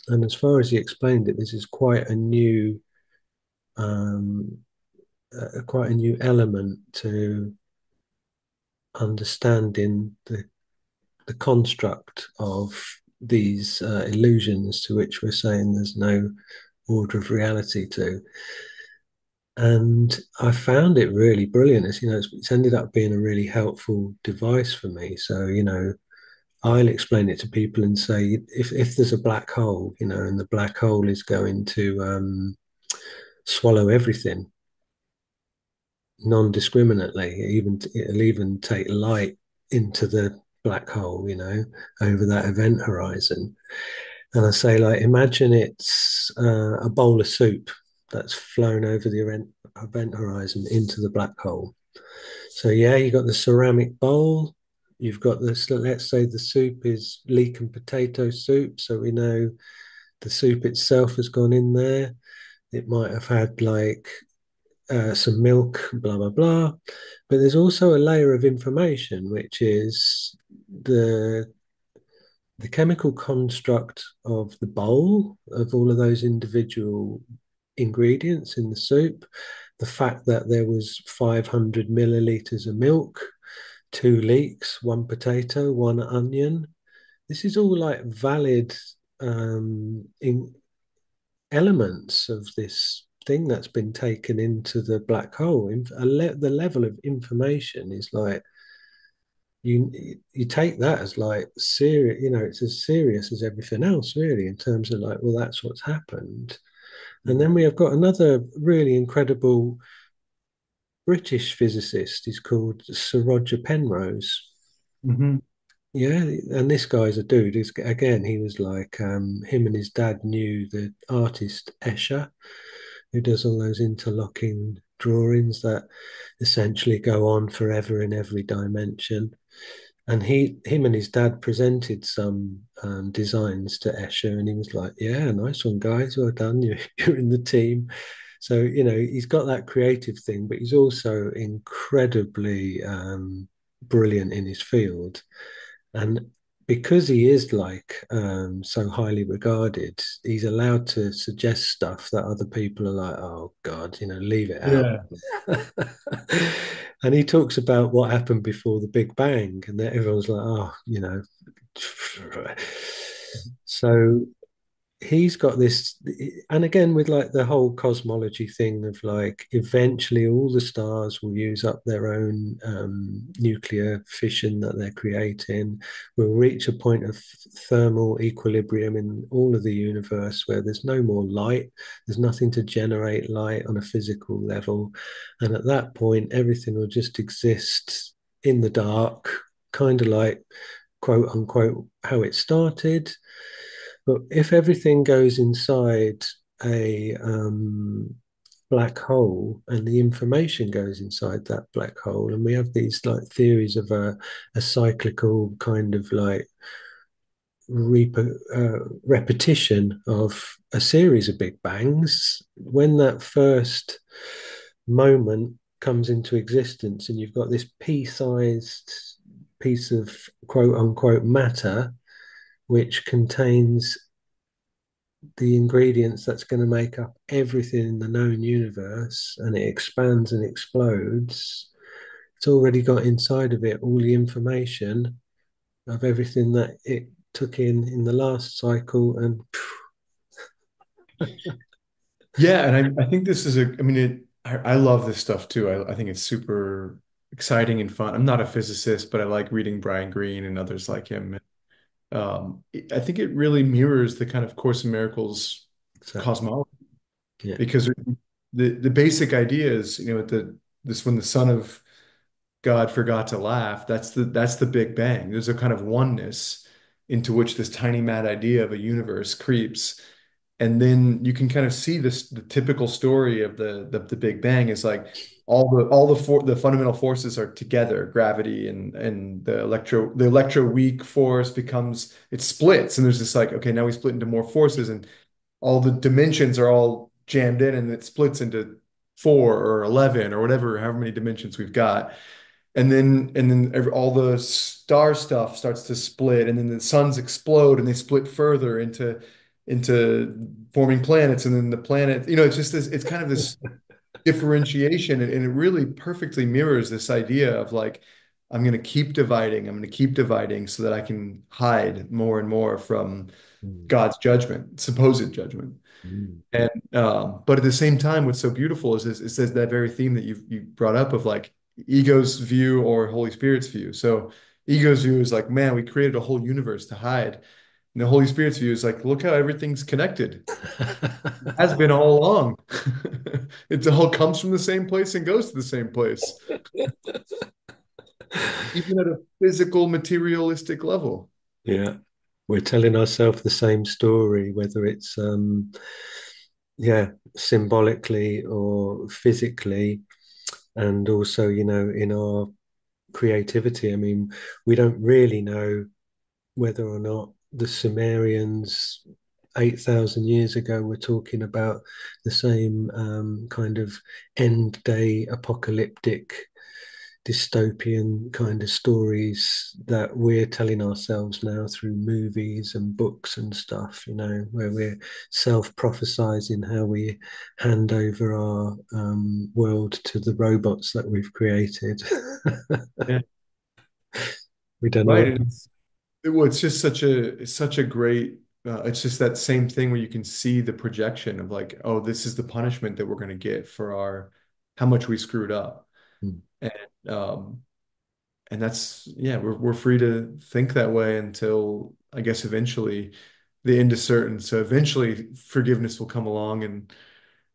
And as far as he explained it, this is um, quite a new element to understanding the construct of these illusions to which we're saying there's no order of reality to. And I found it really brilliant. It's ended up being a really helpful device for me. So, I'll explain it to people and say, if there's a black hole, and the black hole is going to swallow everything non-discriminately, it'll even take light into the black hole, over that event horizon. And I say, like, imagine it's a bowl of soup that's flown over the event horizon into the black hole. So yeah, you got the ceramic bowl. You've got this. Let's say the soup is leek and potato soup, so we know the soup itself has gone in there. It might have had like some milk, blah blah blah. But there's also a layer of information, which is the the chemical construct of the bowl of all of those individual ingredients in the soup, the fact that there was 500 milliliters of milk, two leeks, one potato, one onion. This is all like valid in elements of this thing that's been taken into the black hole. The level of information is like you you take that as like serious, it's as serious as everything else, really, in terms of like, well, that's what's happened. And then we have got another really incredible British physicist. He's called Sir Roger Penrose. Hmm. Yeah, and this guy's a dude. Again, he was like him and his dad knew the artist Escher, who does all those interlocking drawings that essentially go on forever in every dimension. And him and his dad presented some designs to Escher, and he was like, "Yeah, nice one, guys. Well done. You're in the team." So he's got that creative thing, but he's also incredibly brilliant in his field. And because he is like so highly regarded, he's allowed to suggest stuff that other people are like, "Oh God, leave it out." Yeah. And he talks about what happened before the Big Bang, and that everyone's like, "Oh, So he's got this, and again with like the whole cosmology thing of like eventually all the stars will use up their own nuclear fission that they're creating. We'll reach a point of thermal equilibrium in all of the universe where there's no more light, there's nothing to generate light on a physical level, and at that point everything will just exist in the dark, kind of like quote unquote how it started. But if everything goes inside a black hole and the information goes inside that black hole, and we have these like theories of a cyclical kind of like repetition of a series of big bangs, when that first moment comes into existence and you've got this pea-sized piece of quote unquote matter which contains the ingredients that's going to make up everything in the known universe, and it expands and explodes, it's already got inside of it all the information of everything that it took in the last cycle. And Yeah, and I think this is I mean, I love this stuff too. I think it's super exciting and fun. I'm not a physicist, but I like reading Brian Greene and others like him. I think it really mirrors the kind of Course in Miracles exactly. cosmology Yeah. because the basic idea is, this when the Son of God forgot to laugh, that's the Big Bang. There's a kind of oneness into which this tiny mad idea of a universe creeps. And then you can kind of see the typical story of the Big Bang is like the fundamental forces are together, gravity and the electro weak force becomes it splits, and there's this like, okay, now we split into more forces, and all the dimensions are all jammed in, and it splits into 4 or 11 or whatever, however many dimensions we've got. And then all the star stuff starts to split, and then the suns explode and they split further into forming planets, and then the planet, it's just this, it's kind of this differentiation, and it really perfectly mirrors this idea of like, I'm going to keep dividing so that I can hide more and more from Mm, God's judgment, supposed judgment. mm, And but at the same time, what's so beautiful is that very theme that you brought up of like ego's view or Holy Spirit's view. So Ego's view is like, man, we created a whole universe to hide. And the Holy Spirit's view is like, look how everything's connected. It has been all along. It all comes from the same place and goes to the same place, even at a physical, materialistic level. Yeah, we're telling ourselves the same story, whether it's yeah, symbolically or physically, and also, in our creativity. I mean, we don't really know whether or not the Sumerians 8,000 years ago were talking about the same kind of end day apocalyptic dystopian kind of stories that we're telling ourselves now through movies and books and stuff, where we're self prophesizing how we hand over our world to the robots that we've created. Yeah. We don't know Right. what. And it's just such a great it's just that same thing where you can see the projection of like, oh, this is the punishment that we're going to get for our how much we screwed up. Mm, And um and that's yeah, we're free to think that way until I guess eventually the end is certain. So eventually forgiveness will come along and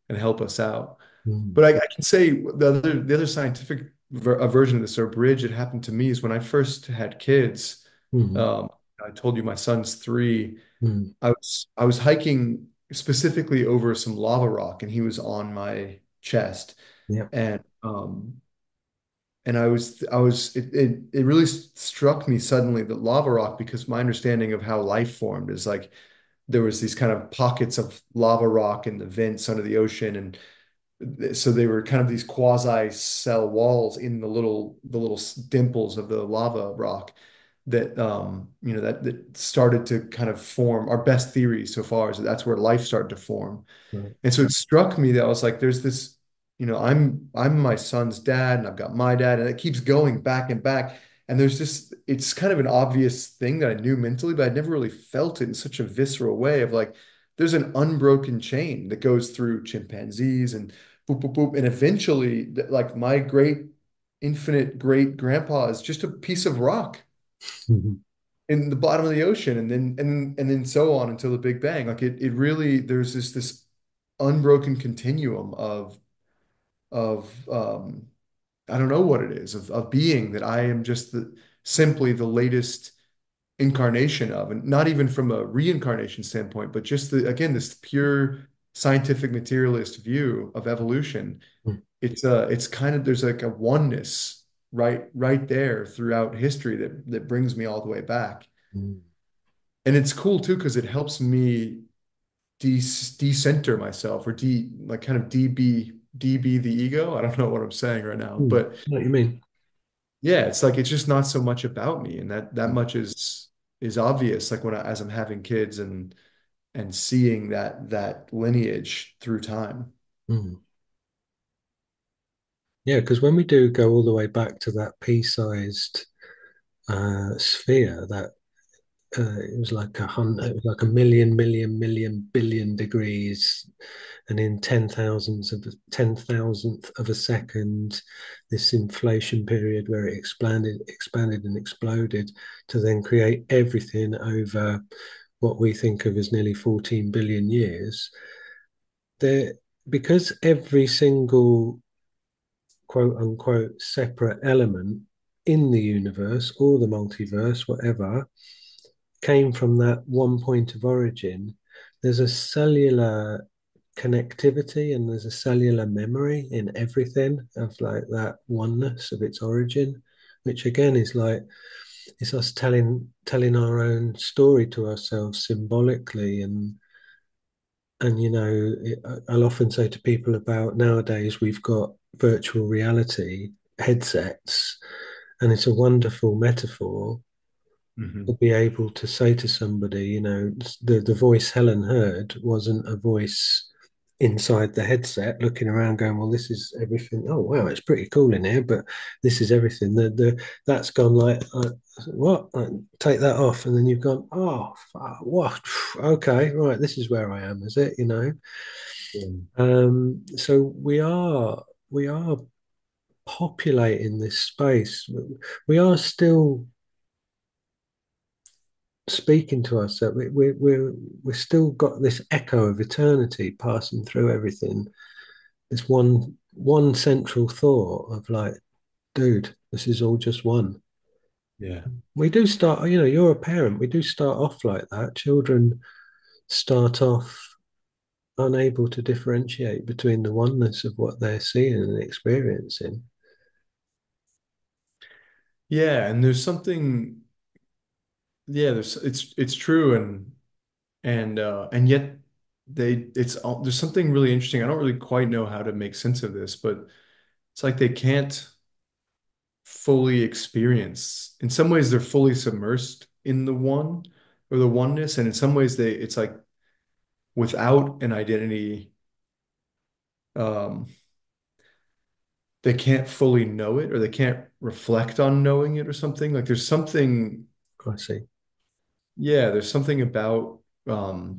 help us out. mm, But I can say the other scientific version of this or bridge that happened to me is when I first had kids. mm, Um, I told you my son's 3. mm. I was hiking specifically over some lava rock, and he was on my chest, Yeah. and it really struck me suddenly that lava rock, because my understanding of how life formed is like there was these kind of pockets of lava rock in the vents under the ocean, and so they were kind of these quasi cell walls in the little dimples of the lava rock that that started to kind of form. Our best theory so far is that that's where life started to form. Right. And so it struck me that I was like, there's this, I'm my son's dad and I've got my dad, and it keeps going back and back. And there's this, it's kind of an obvious thing that I knew mentally, but I'd never really felt it in such a visceral way of like, there's an unbroken chain that goes through chimpanzees and boop, boop, boop. And eventually, like my great infinite great grandpa is just a piece of rock Mhm. in the bottom of the ocean, and then so on until the Big Bang. Like it really there's this unbroken continuum of I don't know what it is of being that I am just simply the latest incarnation of, and not even from a reincarnation standpoint, but just again this pure scientific materialist view of evolution. It's kind of there's like a oneness right there throughout history that brings me all the way back. Mm, And it's cool too because it helps me decenter myself, or like kind of db the ego. I don't know what I'm saying right now, mm. but What do you mean? yeah, it's like it's just not so much about me, and that Mm, much is obvious. Like as I'm having kids and seeing that lineage through time. mm. Yeah, because when we do go all the way back to that pea-sized sphere, that it was like it was like a million, million, million, billion degrees, and in 10,000th of a second, this inflation period where it expanded, and exploded to then create everything over what we think of as nearly 14 billion years. There, because every single quote unquote separate element in the universe or the multiverse, whatever, came from that one point of origin, there's a cellular connectivity and there's a cellular memory in everything of like that oneness of its origin, which again is like it's us telling our own story to ourselves symbolically. And I'll often say to people about nowadays we've got virtual reality headsets, and it's a wonderful metaphor to Mhm. be able to say to somebody, the voice Helen heard wasn't a voice inside the headset looking around going, well, this is everything. Oh, wow, it's pretty cool in here, but this is everything. That's gone like, what? Take that off. And then you've gone, oh, what? Okay, right, this is where I am, is it? Yeah. So we are populating this space. We are still speaking to us, that we're still got this echo of eternity passing through everything. This one central thought of like, dude, this is all just one. Yeah. We do start, you're a parent. We do start off like that. Children start off unable to differentiate between the oneness of what they're seeing and experiencing. Yeah, and there's something, yeah, it's true, and yet there's something really interesting. I don't really quite know how to make sense of this, but it's like they can't fully experience. In some ways, they're fully submersed in the one or the oneness, and in some ways it's like without an identity, um, they can't fully know it or they can't reflect on knowing it or something. Like there's something, I see. yeah, there's something about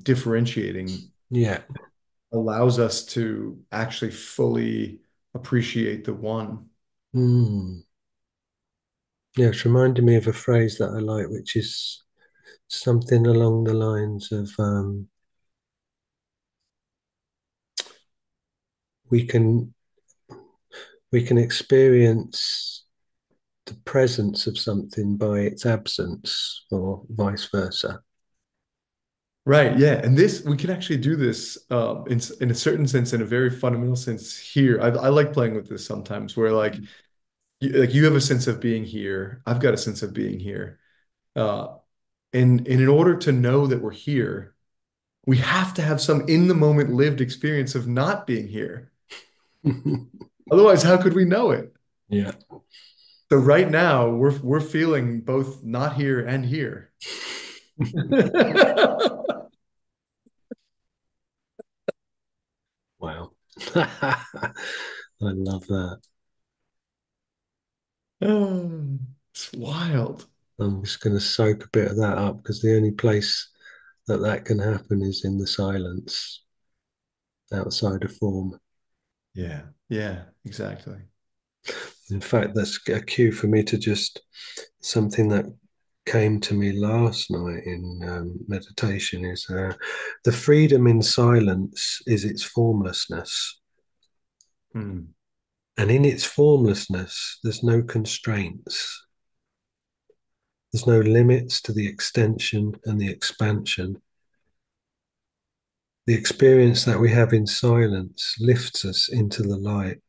differentiating Yeah. allows us to actually fully appreciate the one. Mm. Yeah, it's reminding me of a phrase that I like, which is something along the lines of we can we can experience the presence of something by its absence, or vice versa. Right, yeah. And this, we can actually do this in a certain sense, in a very fundamental sense here. I like playing with this sometimes where like you have a sense of being here. I've got a sense of being here. Uh, and in order to know that we're here, we have to have some in the moment lived experience of not being here. Otherwise, how could we know it? Yeah. So right now, we're feeling both not here and here. Wow. I love that. Oh, it's wild. I'm just going to soak a bit of that up because the only place that that can happen is in the silence outside of form. Yeah, yeah, exactly. In fact, that's a cue for me to just something that came to me last night in meditation is the freedom in silence is its formlessness. Hmm. And in its formlessness, there's no constraints. There's no limits to the extension and the expansion. The experience that we have in silence lifts us into the light.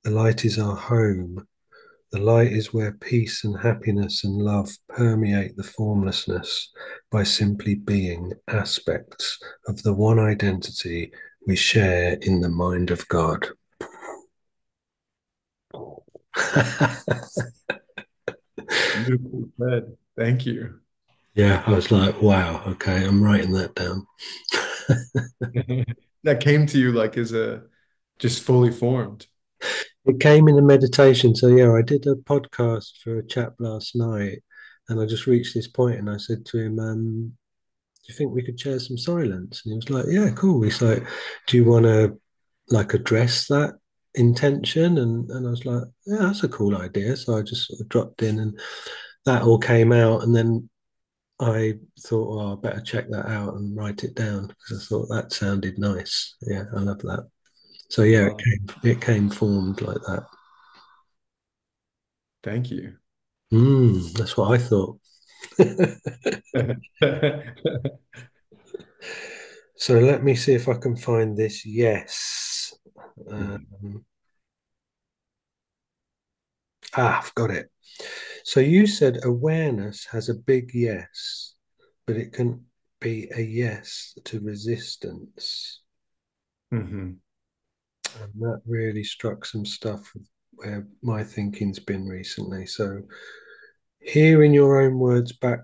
The light is our home. The light is where peace and happiness and love permeate the formlessness by simply being aspects of the one identity we share in the mind of God. Beautiful said. Thank you. Yeah, I was like, wow, okay, I'm writing that down. That came to you like as a just fully formed. It came in a meditation. So, yeah, I did a podcast for a chap last night and I just reached this point and I said to him, do you think we could share some silence? And he was like, yeah, cool. He's like, do you want to like address that intention? And I was like, yeah, that's a cool idea. So I just sort of dropped in and that all came out. And then I thought, oh, I better check that out and write it down because I thought that sounded nice. Yeah, I love that. So yeah, Love. it came formed like that. Thank you. That's what I thought. So let me see if I can find this. Yes. Um, I've got it. So you said awareness has a big yes, but it can be a yes to resistance. Hmm. And that really struck some stuff where my thinking's been recently. So, hearing your own words back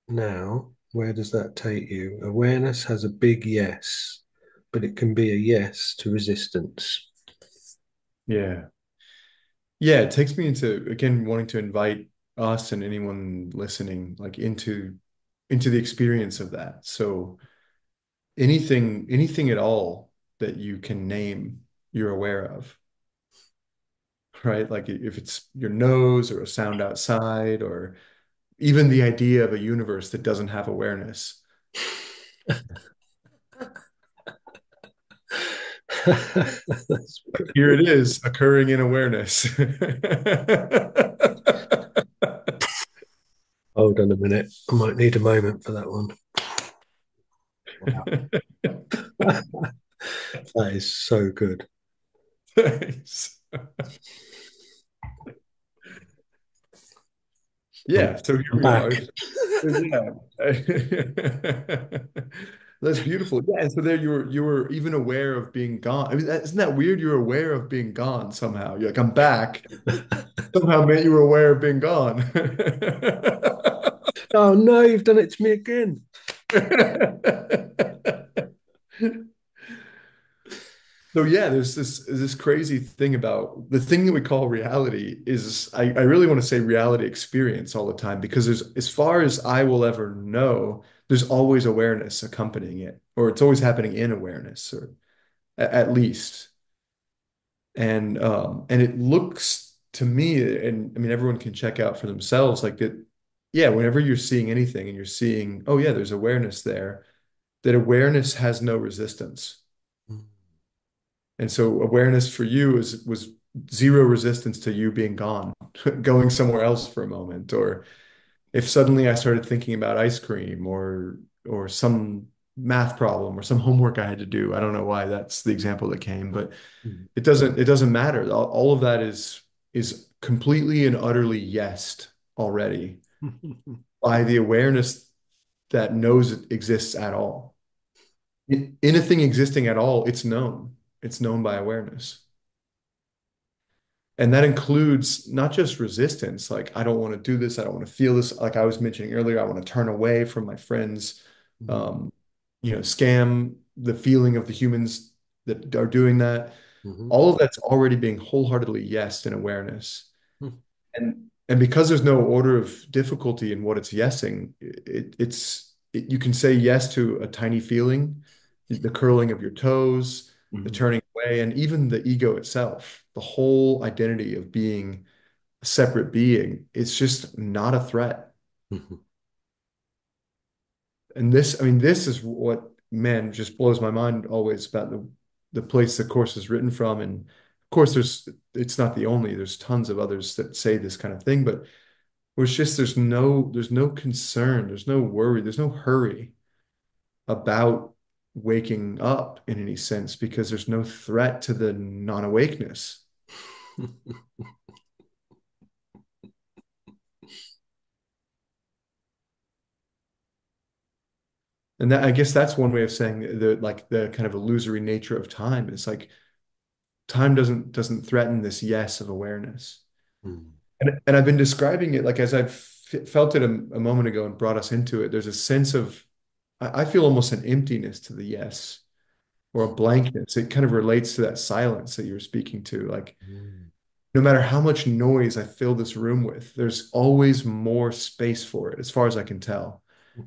now, where does that take you? Awareness has a big yes, but it can be a yes to resistance. Yeah. Yeah, it takes me into again wanting to invite us and anyone listening like into the experience of that. So anything at all that you can name you're aware of, right? Like if it's your nose or a sound outside or even the idea of a universe that doesn't have awareness. That's Here it is, occurring in awareness. Hold on a minute. I might need a moment for that one. Wow. That is so good. Thanks. I'm, Yeah, so here I'm we are. back. Yeah. That's beautiful. Yeah, and so there you were even aware of being gone. I mean, isn't that weird? You're aware of being gone somehow. You're like, I'm back. Somehow meant you were aware of being gone. Oh no, you've done it to me again. So yeah, there's this crazy thing about the thing that we call reality is I really want to say reality experience all the time because there's as far as I will ever know, there's always awareness accompanying it, or it's always happening in awareness, or at least. And it looks to me, and I mean everyone can check out for themselves, like that, yeah, whenever you're seeing anything and you're seeing, oh yeah, there's awareness there, that awareness has no resistance. And so awareness for you was zero resistance to you being gone, going somewhere else for a moment. Or if suddenly I started thinking about ice cream or some math problem or some homework I had to do. I don't know why that's the example that came, but it doesn't matter. All of that is completely and utterly yesed already by the awareness that knows it exists at all. In a thing existing at all, it's known. It's known by awareness. And that includes not just resistance, like I don't want to do this, I don't want to feel this. Like I was mentioning earlier, I want to turn away from my friends, um, scam the feeling of the humans that are doing that. All of that's already being wholeheartedly yes in awareness. And because there's no order of difficulty in what it's yesing, you can say yes to a tiny feeling, the curling of your toes, the turning away, and even the ego itself, the whole identity of being a separate being, it's just not a threat. And this, I mean, this is what, man, just blows my mind always about the place the course is written from. And of course, it's not the only, there's tons of others that say this kind of thing, but where it's just there's no concern, there's no worry, there's no hurry about waking up in any sense because there's no threat to the non-awakeness. And that I guess that's one way of saying the kind of illusory nature of time. It's like time doesn't threaten this yes of awareness. And I've been describing it like as I've felt it a moment ago and brought us into it. There's a sense of I feel almost an emptiness to the yes or a blankness. It kind of relates to that silence that you were speaking to. Like no matter how much noise I fill this room with, there's always more space for it, as far as I can tell.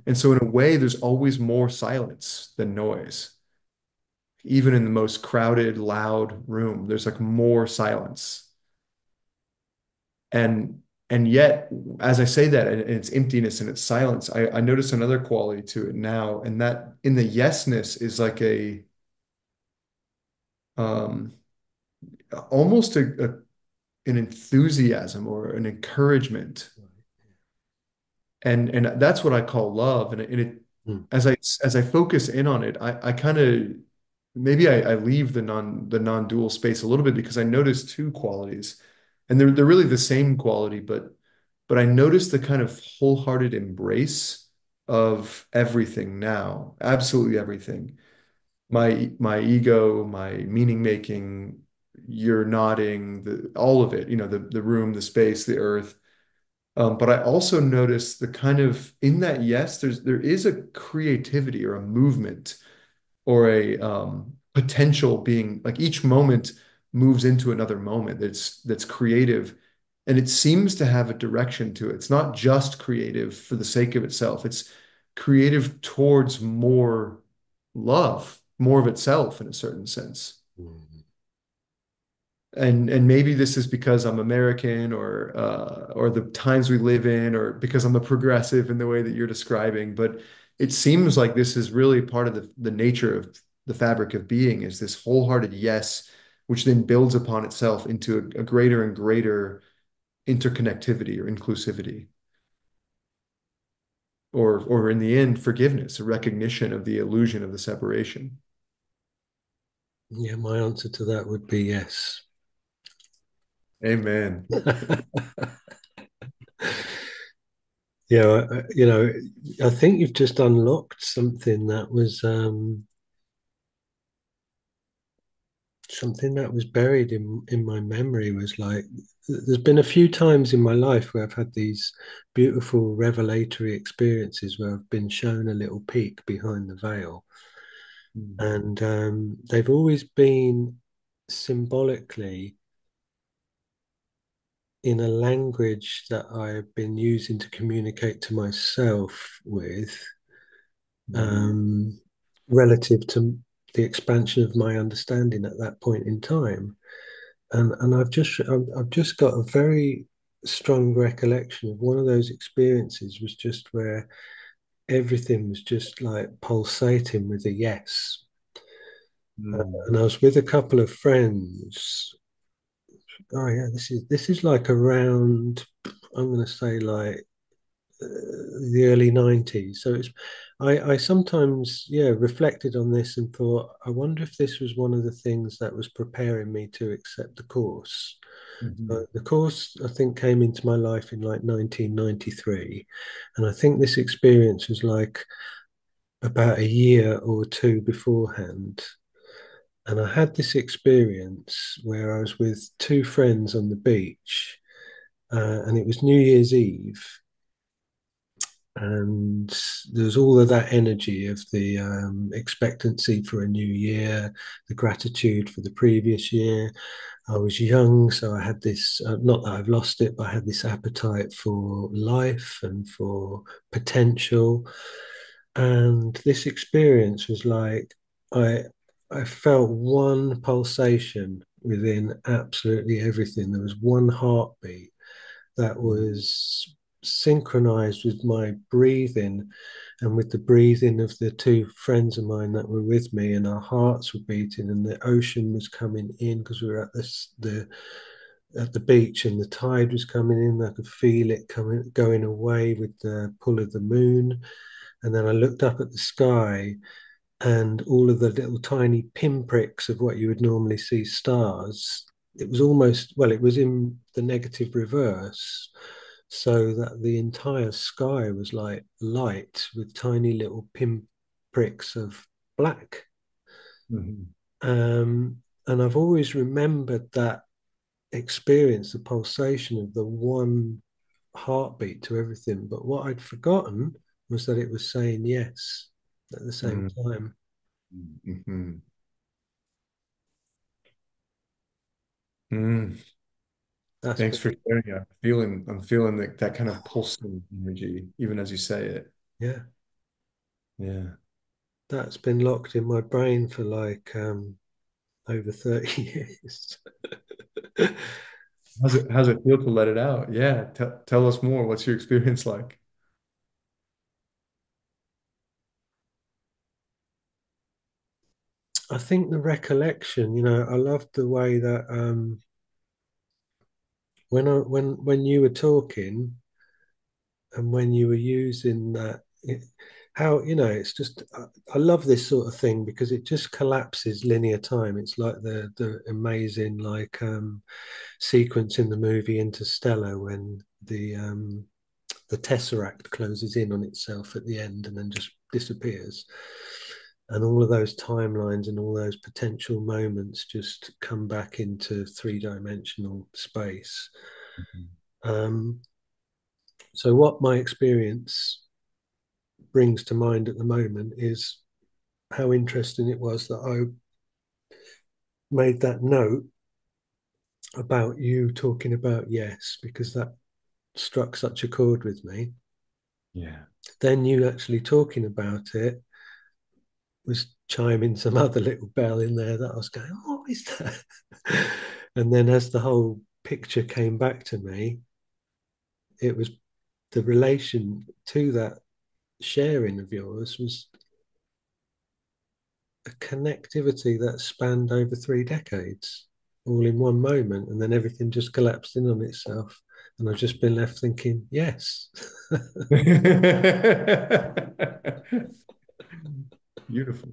And so in a way, there's always more silence than noise. Even in the most crowded, loud room, there's like more silence. And and yet, as I say that, and it's emptiness and it's silence, I notice another quality to it now, and that in the yesness is like a um almost an enthusiasm or an encouragement. And that's what I call love. And it as I focus in on it, I kind of maybe I leave the non-dual space a little bit because I notice two qualities, and they're really the same quality, but I notice the kind of wholehearted embrace of everything now, absolutely everything. My ego, my meaning making, you're nodding, all of it, the room, the space, the earth. But I also notice the kind of in that yes, there is a creativity or a movement or a potential being like each moment moves into another moment that's creative, and it seems to have a direction to it. It's not just creative for the sake of itself. It's creative towards more love, more of itself in a certain sense. and maybe this is because I'm American or the times we live in or because I'm a progressive in the way that you're describing, but it seems like this is really part of the nature of the fabric of being is this wholehearted yes, which then builds upon itself into a greater and greater interconnectivity or inclusivity, or in the end, forgiveness, a recognition of the illusion of the separation. Yeah, my answer to that would be yes. Amen. Yeah, I think you've just unlocked something that was something that was buried in my memory. Was like, there's been a few times in my life where I've had these beautiful revelatory experiences where I've been shown a little peek behind the veil, Mm. and they've always been symbolically in a language that I've been using to communicate to myself with, Mhm. um, relative to the expansion of my understanding at that point in time. And I've just got a very strong recollection of one of those experiences was just where everything was just like pulsating with a yes. Mm. And I was with a couple of friends. Oh yeah, this is like around, I'm going to say like the early 90s. So it's I sometimes, yeah, reflected on this and thought, I wonder if this was one of the things that was preparing me to accept the course. Mhm. The course, I think, came into my life in like 1993, and I think this experience was like about a year or two beforehand. And I had this experience where I was with two friends on the beach, and it was New Year's Eve, and there's all of that energy of the expectancy for a new year, the gratitude for the previous year. I was young, so I had this, not that I've lost it, but I had this appetite for life and for potential. And this experience was like, I, I felt one pulsation within absolutely everything. There was one heartbeat that was synchronized with my breathing and with the breathing of the two friends of mine that were with me, and our hearts were beating and the ocean was coming in because we were at the beach and the tide was coming in. I could feel it coming going away with the pull of the moon. And then I looked up at the sky, and all of the little tiny pinpricks of what you would normally see stars, it was almost, well, it was in the negative reverse, so that the entire sky was like light with tiny little pinpricks of black. Mhm. And I've always remembered that experience, the pulsation of the one heartbeat to everything. But what I'd forgotten was that it was saying yes at the same Mhm. time. Mhm. Mm. That's Thanks been, for sharing. I'm feeling that kind of pulsing energy, even as you say it. yeah, Yeah. that's been locked in my brain for like over 30 years. How's it feel to let it out? Yeah. Tell us more. What's your experience like? I think the recollection, I loved the way that when you were talking and when you were using that, how, it's just, I love this sort of thing because it just collapses linear time. It's like the amazing like sequence in the movie Interstellar when the tesseract closes in on itself at the end and then just disappears, and all of those timelines and all those potential moments just come back into three-dimensional space. Mhm. um, so what my experience brings to mind at the moment is how interesting it was that I made that note about you talking about yes, because that struck such a chord with me. Yeah. Then you actually talking about it was chiming some other little bell in there that I was going, what is that? And then as the whole picture came back to me, it was the relation to that sharing of yours was a connectivity that spanned over 3 decades, all in one moment, and then everything just collapsed in on itself. And I've just been left thinking, yes. Beautiful.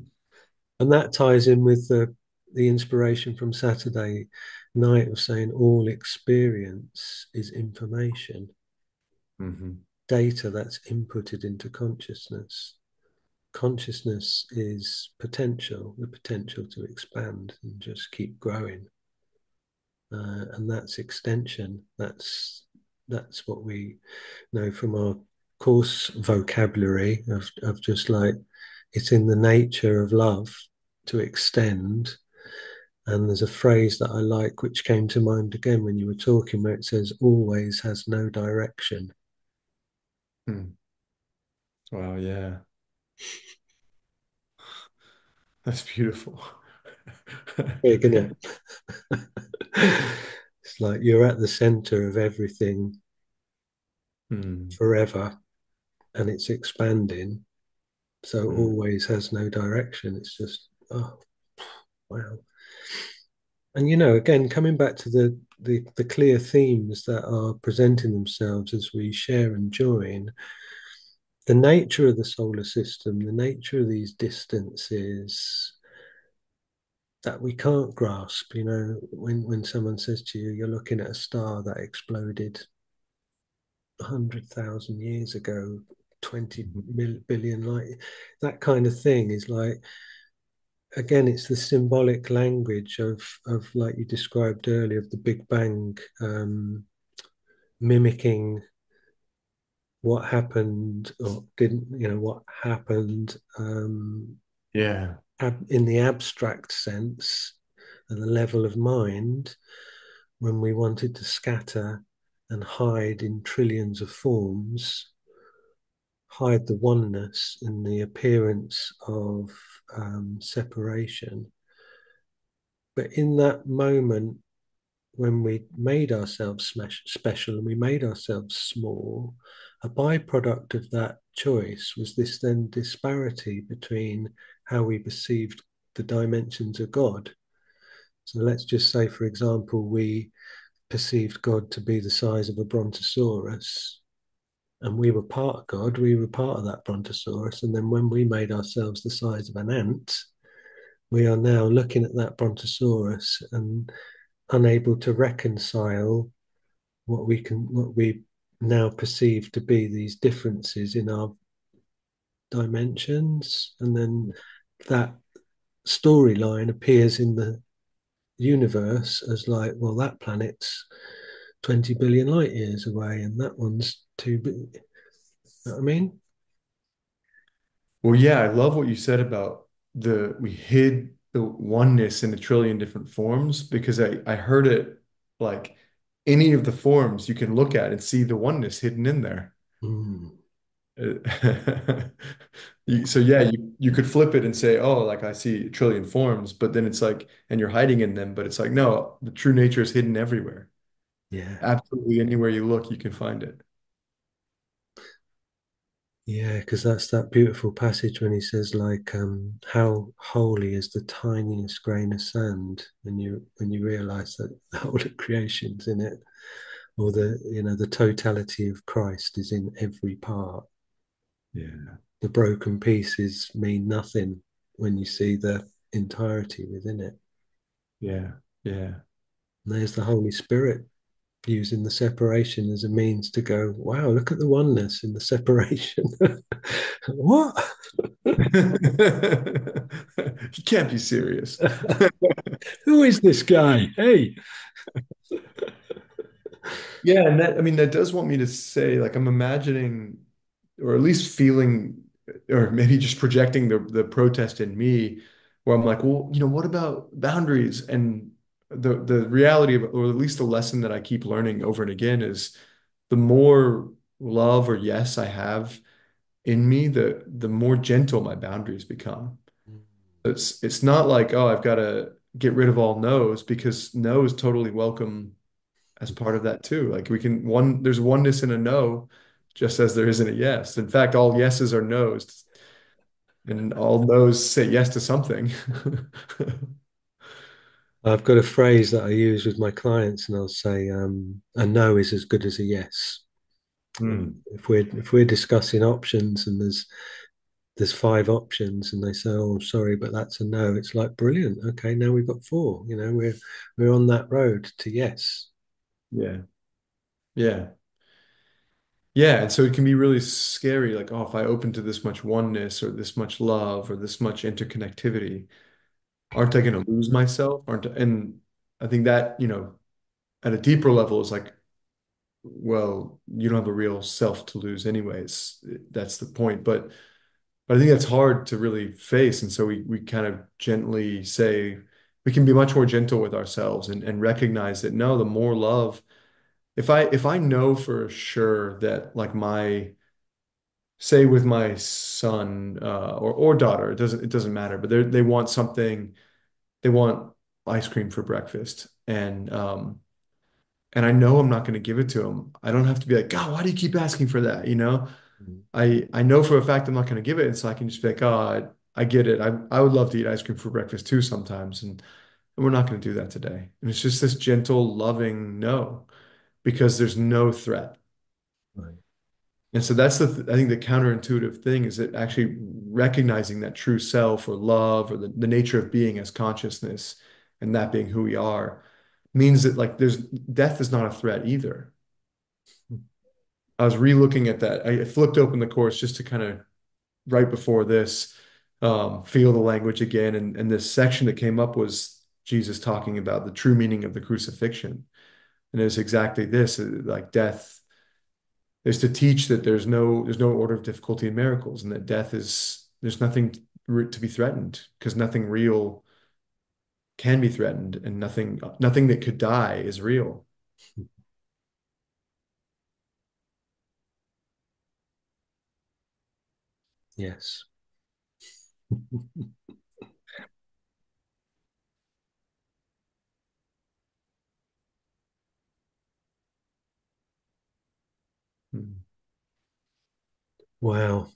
And that ties in with the inspiration from Saturday night of saying all experience is information, Hmm. data that's inputted into consciousness. Consciousness is potential, the potential to expand and just keep growing. And that's extension. That's what we know from our course vocabulary of just like it's in the nature of love to extend. And there's a phrase that I like, which came to mind again when you were talking, where it says, always has no direction. Hmm. Wow, yeah. That's beautiful. Big, isn't it? It's like you're at the center of everything Hmm. forever and it's expanding. So Hmm. always has no direction. It's just, oh, wow. And again, coming back to the clear themes that are presenting themselves as we share and join, the nature of the solar system, the nature of these distances that we can't grasp. When someone says to you, you're looking at a star that exploded 100,000 years ago, 20 billion light, that kind of thing is like, again, it's the symbolic language of like you described earlier, of the Big Bang, mimicking what happened or didn't, what happened, Yeah. in the abstract sense at the level of mind when we wanted to scatter and hide in trillions of forms, hide the oneness in the appearance of separation. But in that moment, when we made ourselves special and we made ourselves small, a byproduct of that choice was this then disparity between how we perceived the dimensions of God. So let's just say, for example, we perceived God to be the size of a brontosaurus, and we were part of God, we were part of that brontosaurus. And then when we made ourselves the size of an ant, we are now looking at that brontosaurus and unable to reconcile what we now perceive to be these differences in our dimensions. And then that storyline appears in the universe as like, well, that planet's 20 billion light years away and that one's 2 billion. You know what I mean? Well, yeah, I love what you said about the we hid the oneness in a trillion different forms because I heard it like any of the forms you can look at and see the oneness hidden in there. Mm, So yeah, you could flip it and say, oh, like I see a trillion forms, but then it's like, and you're hiding in them, but it's like, no, the true nature is hidden everywhere. yeah. Absolutely anywhere you look, you can find it. Yeah, because that's that beautiful passage when he says, like, how holy is the tiniest grain of sand when you realize that the whole of creation's in it, or the totality of Christ is in every part. Yeah, The broken pieces mean nothing when you see the entirety within it. yeah, yeah. And there's the Holy Spirit using the separation as a means to go, wow, look at the oneness in the separation. What? You can't be serious. Who is this guy? Hey. Yeah, and that I mean that does want me to say like I'm imagining or at least feeling or maybe just projecting the protest in me where I'm like, well, what about boundaries? And the reality of or at least the lesson that I keep learning over and again is the more love or yes I have in me, the more gentle my boundaries become. It's not like, oh, I've got to get rid of all no's because no is totally welcome as part of that too. Like we can there's oneness in a no, just as there is in a yes. In fact, all yeses are no's, and all no's say yes to something. I've got a phrase that I use with my clients, and I'll say, "A no is as good as a yes." Hmm. If we're discussing options, and there's five options, and they say, "Oh, sorry, but that's a no," it's like brilliant. Okay, now we've got four. We're on that road to yes. Yeah. Yeah. Yeah. And so it can be really scary, like, oh, if I open to this much oneness or this much love or this much interconnectivity, aren't I going to lose myself? Aren't and I think that, at a deeper level is like, well, you don't have a real self to lose anyways. That's the point. But I think that's hard to really face. And so we kind of gently say we can be much more gentle with ourselves and recognize that no, the more love, if I know for sure that like my say with my son or daughter, it doesn't matter, but they want something, they want ice cream for breakfast. And I know I'm not going to give it to them. I don't have to be like, God, why do you keep asking for that? I know for a fact I'm not going to give it, and so I can just be like, oh, I get it. I would love to eat ice cream for breakfast too sometimes, and we're not going to do that today. And it's just this gentle, loving no, because there's no threat. Right. And so that's I think the counterintuitive thing is that actually recognizing that true self or love or the nature of being as consciousness and that being who we are means that like there's death is not a threat either. I was re-looking at that. I flipped open the course just to kind of right before this, feel the language again. And this section that came up was Jesus talking about the true meaning of the crucifixion. And it's exactly this, like death is to teach that there's no order of difficulty in miracles, and that death is there's nothing to be threatened because nothing real can be threatened, and nothing that could die is real. Yes. Mm. Wow.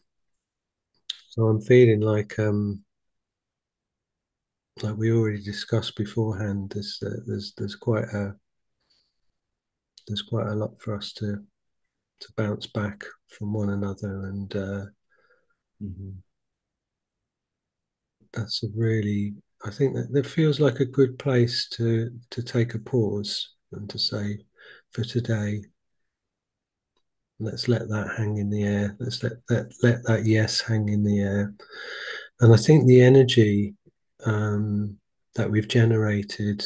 So I'm feeling like we already discussed beforehand. There's quite a lot for us to bounce back from one another, and Mhm. that's a really, I think that feels like a good place to take a pause and to say, for today, let's let that hang in the air. Let's let that yes hang in the air. And I think the energy that we've generated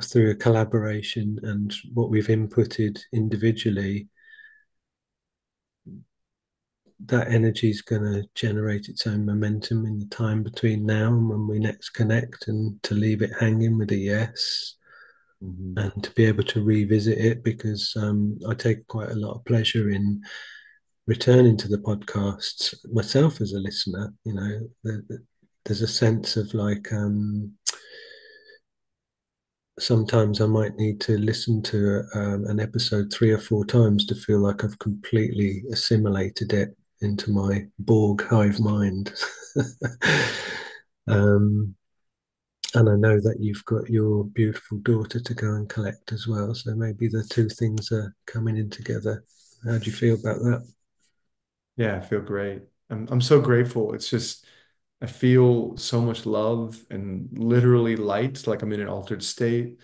through a collaboration and what we've inputted individually, that energy is going to generate its own momentum in the time between now and when we next connect, and to leave it hanging with a yes, Mhm. and to be able to revisit it, because I take quite a lot of pleasure in returning to the podcasts myself as a listener. There's a sense of like, sometimes I might need to listen to an episode three or four times to feel like I've completely assimilated it into my Borg hive mind. um, and I know that you've got your beautiful daughter to go and collect as well. So maybe the two things are coming in together. How do you feel about that? Yeah, I feel great. I'm so grateful. It's just I feel so much love and literally light, like I'm in an altered state.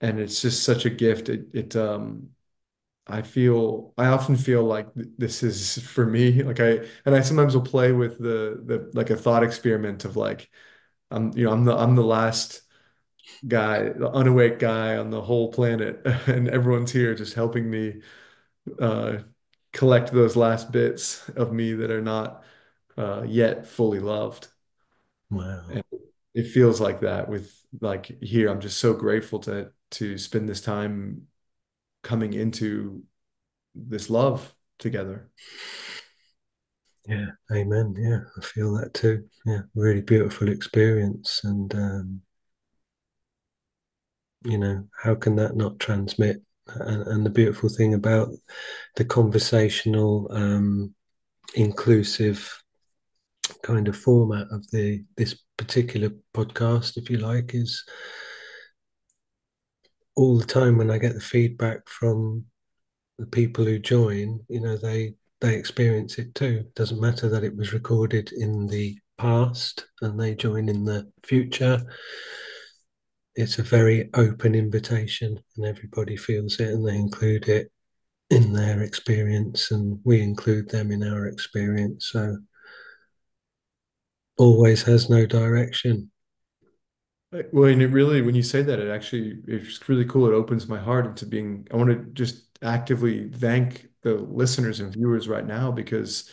And it's just such a gift. I often feel like this is for me. And I sometimes will play with the like a thought experiment of like, I'm the last guy, the unawake guy on the whole planet, and everyone's here just helping me uh, collect those last bits of me that are not yet fully loved. Wow. And it feels like that with like here. I'm just so grateful to spend this time coming into this love together. Yeah, amen. Yeah, I feel that too. Yeah, really beautiful experience. And, how can that not transmit? And the beautiful thing about the conversational, inclusive kind of format of this particular podcast, if you like, is all the time when I get the feedback from the people who join, they experience it too. It doesn't matter that it was recorded in the past and they join in the future. It's a very open invitation and everybody feels it and they include it in their experience and we include them in our experience. So always has no direction. Well, and it really, when you say that, it's really cool. It opens my heart into being, I want to just actively thank the listeners and viewers right now because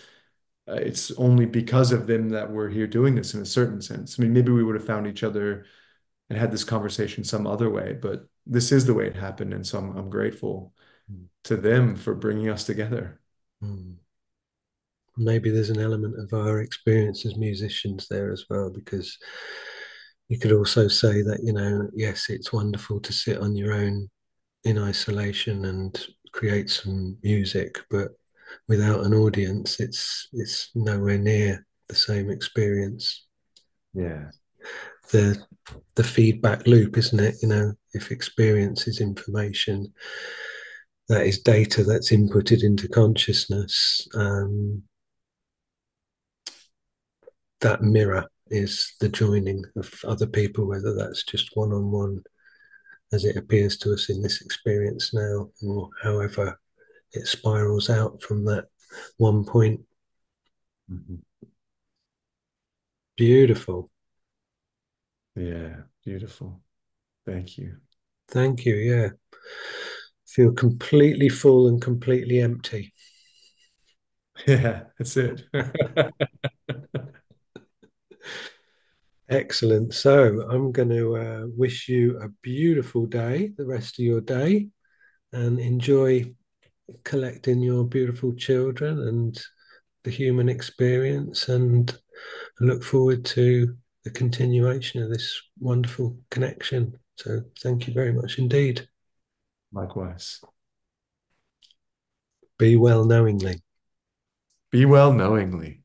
it's only because of them that we're here doing this in a certain sense. I mean, maybe we would have found each other and had this conversation some other way, but this is the way it happened. And so I'm grateful to them for bringing us together. Mm. Maybe there's an element of our experience as musicians there as well, because you could also say that, yes, it's wonderful to sit on your own in isolation and create some music, but without an audience, it's nowhere near the same experience. Yeah. The the feedback loop, isn't it? If experience is information, that is data that's inputted into consciousness. That mirror is the joining of other people, whether that's just one on one, as it appears to us in this experience now, or however it spirals out from that one point. Mhm. Beautiful. Yeah. Beautiful. Thank you. Thank you. Yeah. Feel completely full and completely empty. Yeah, that's it. Excellent. So I'm going to wish you a beautiful day, the rest of your day, and enjoy collecting your beautiful children and the human experience. And I look forward to the continuation of this wonderful connection. So thank you very much indeed. Likewise. Be well knowingly. Be well knowingly.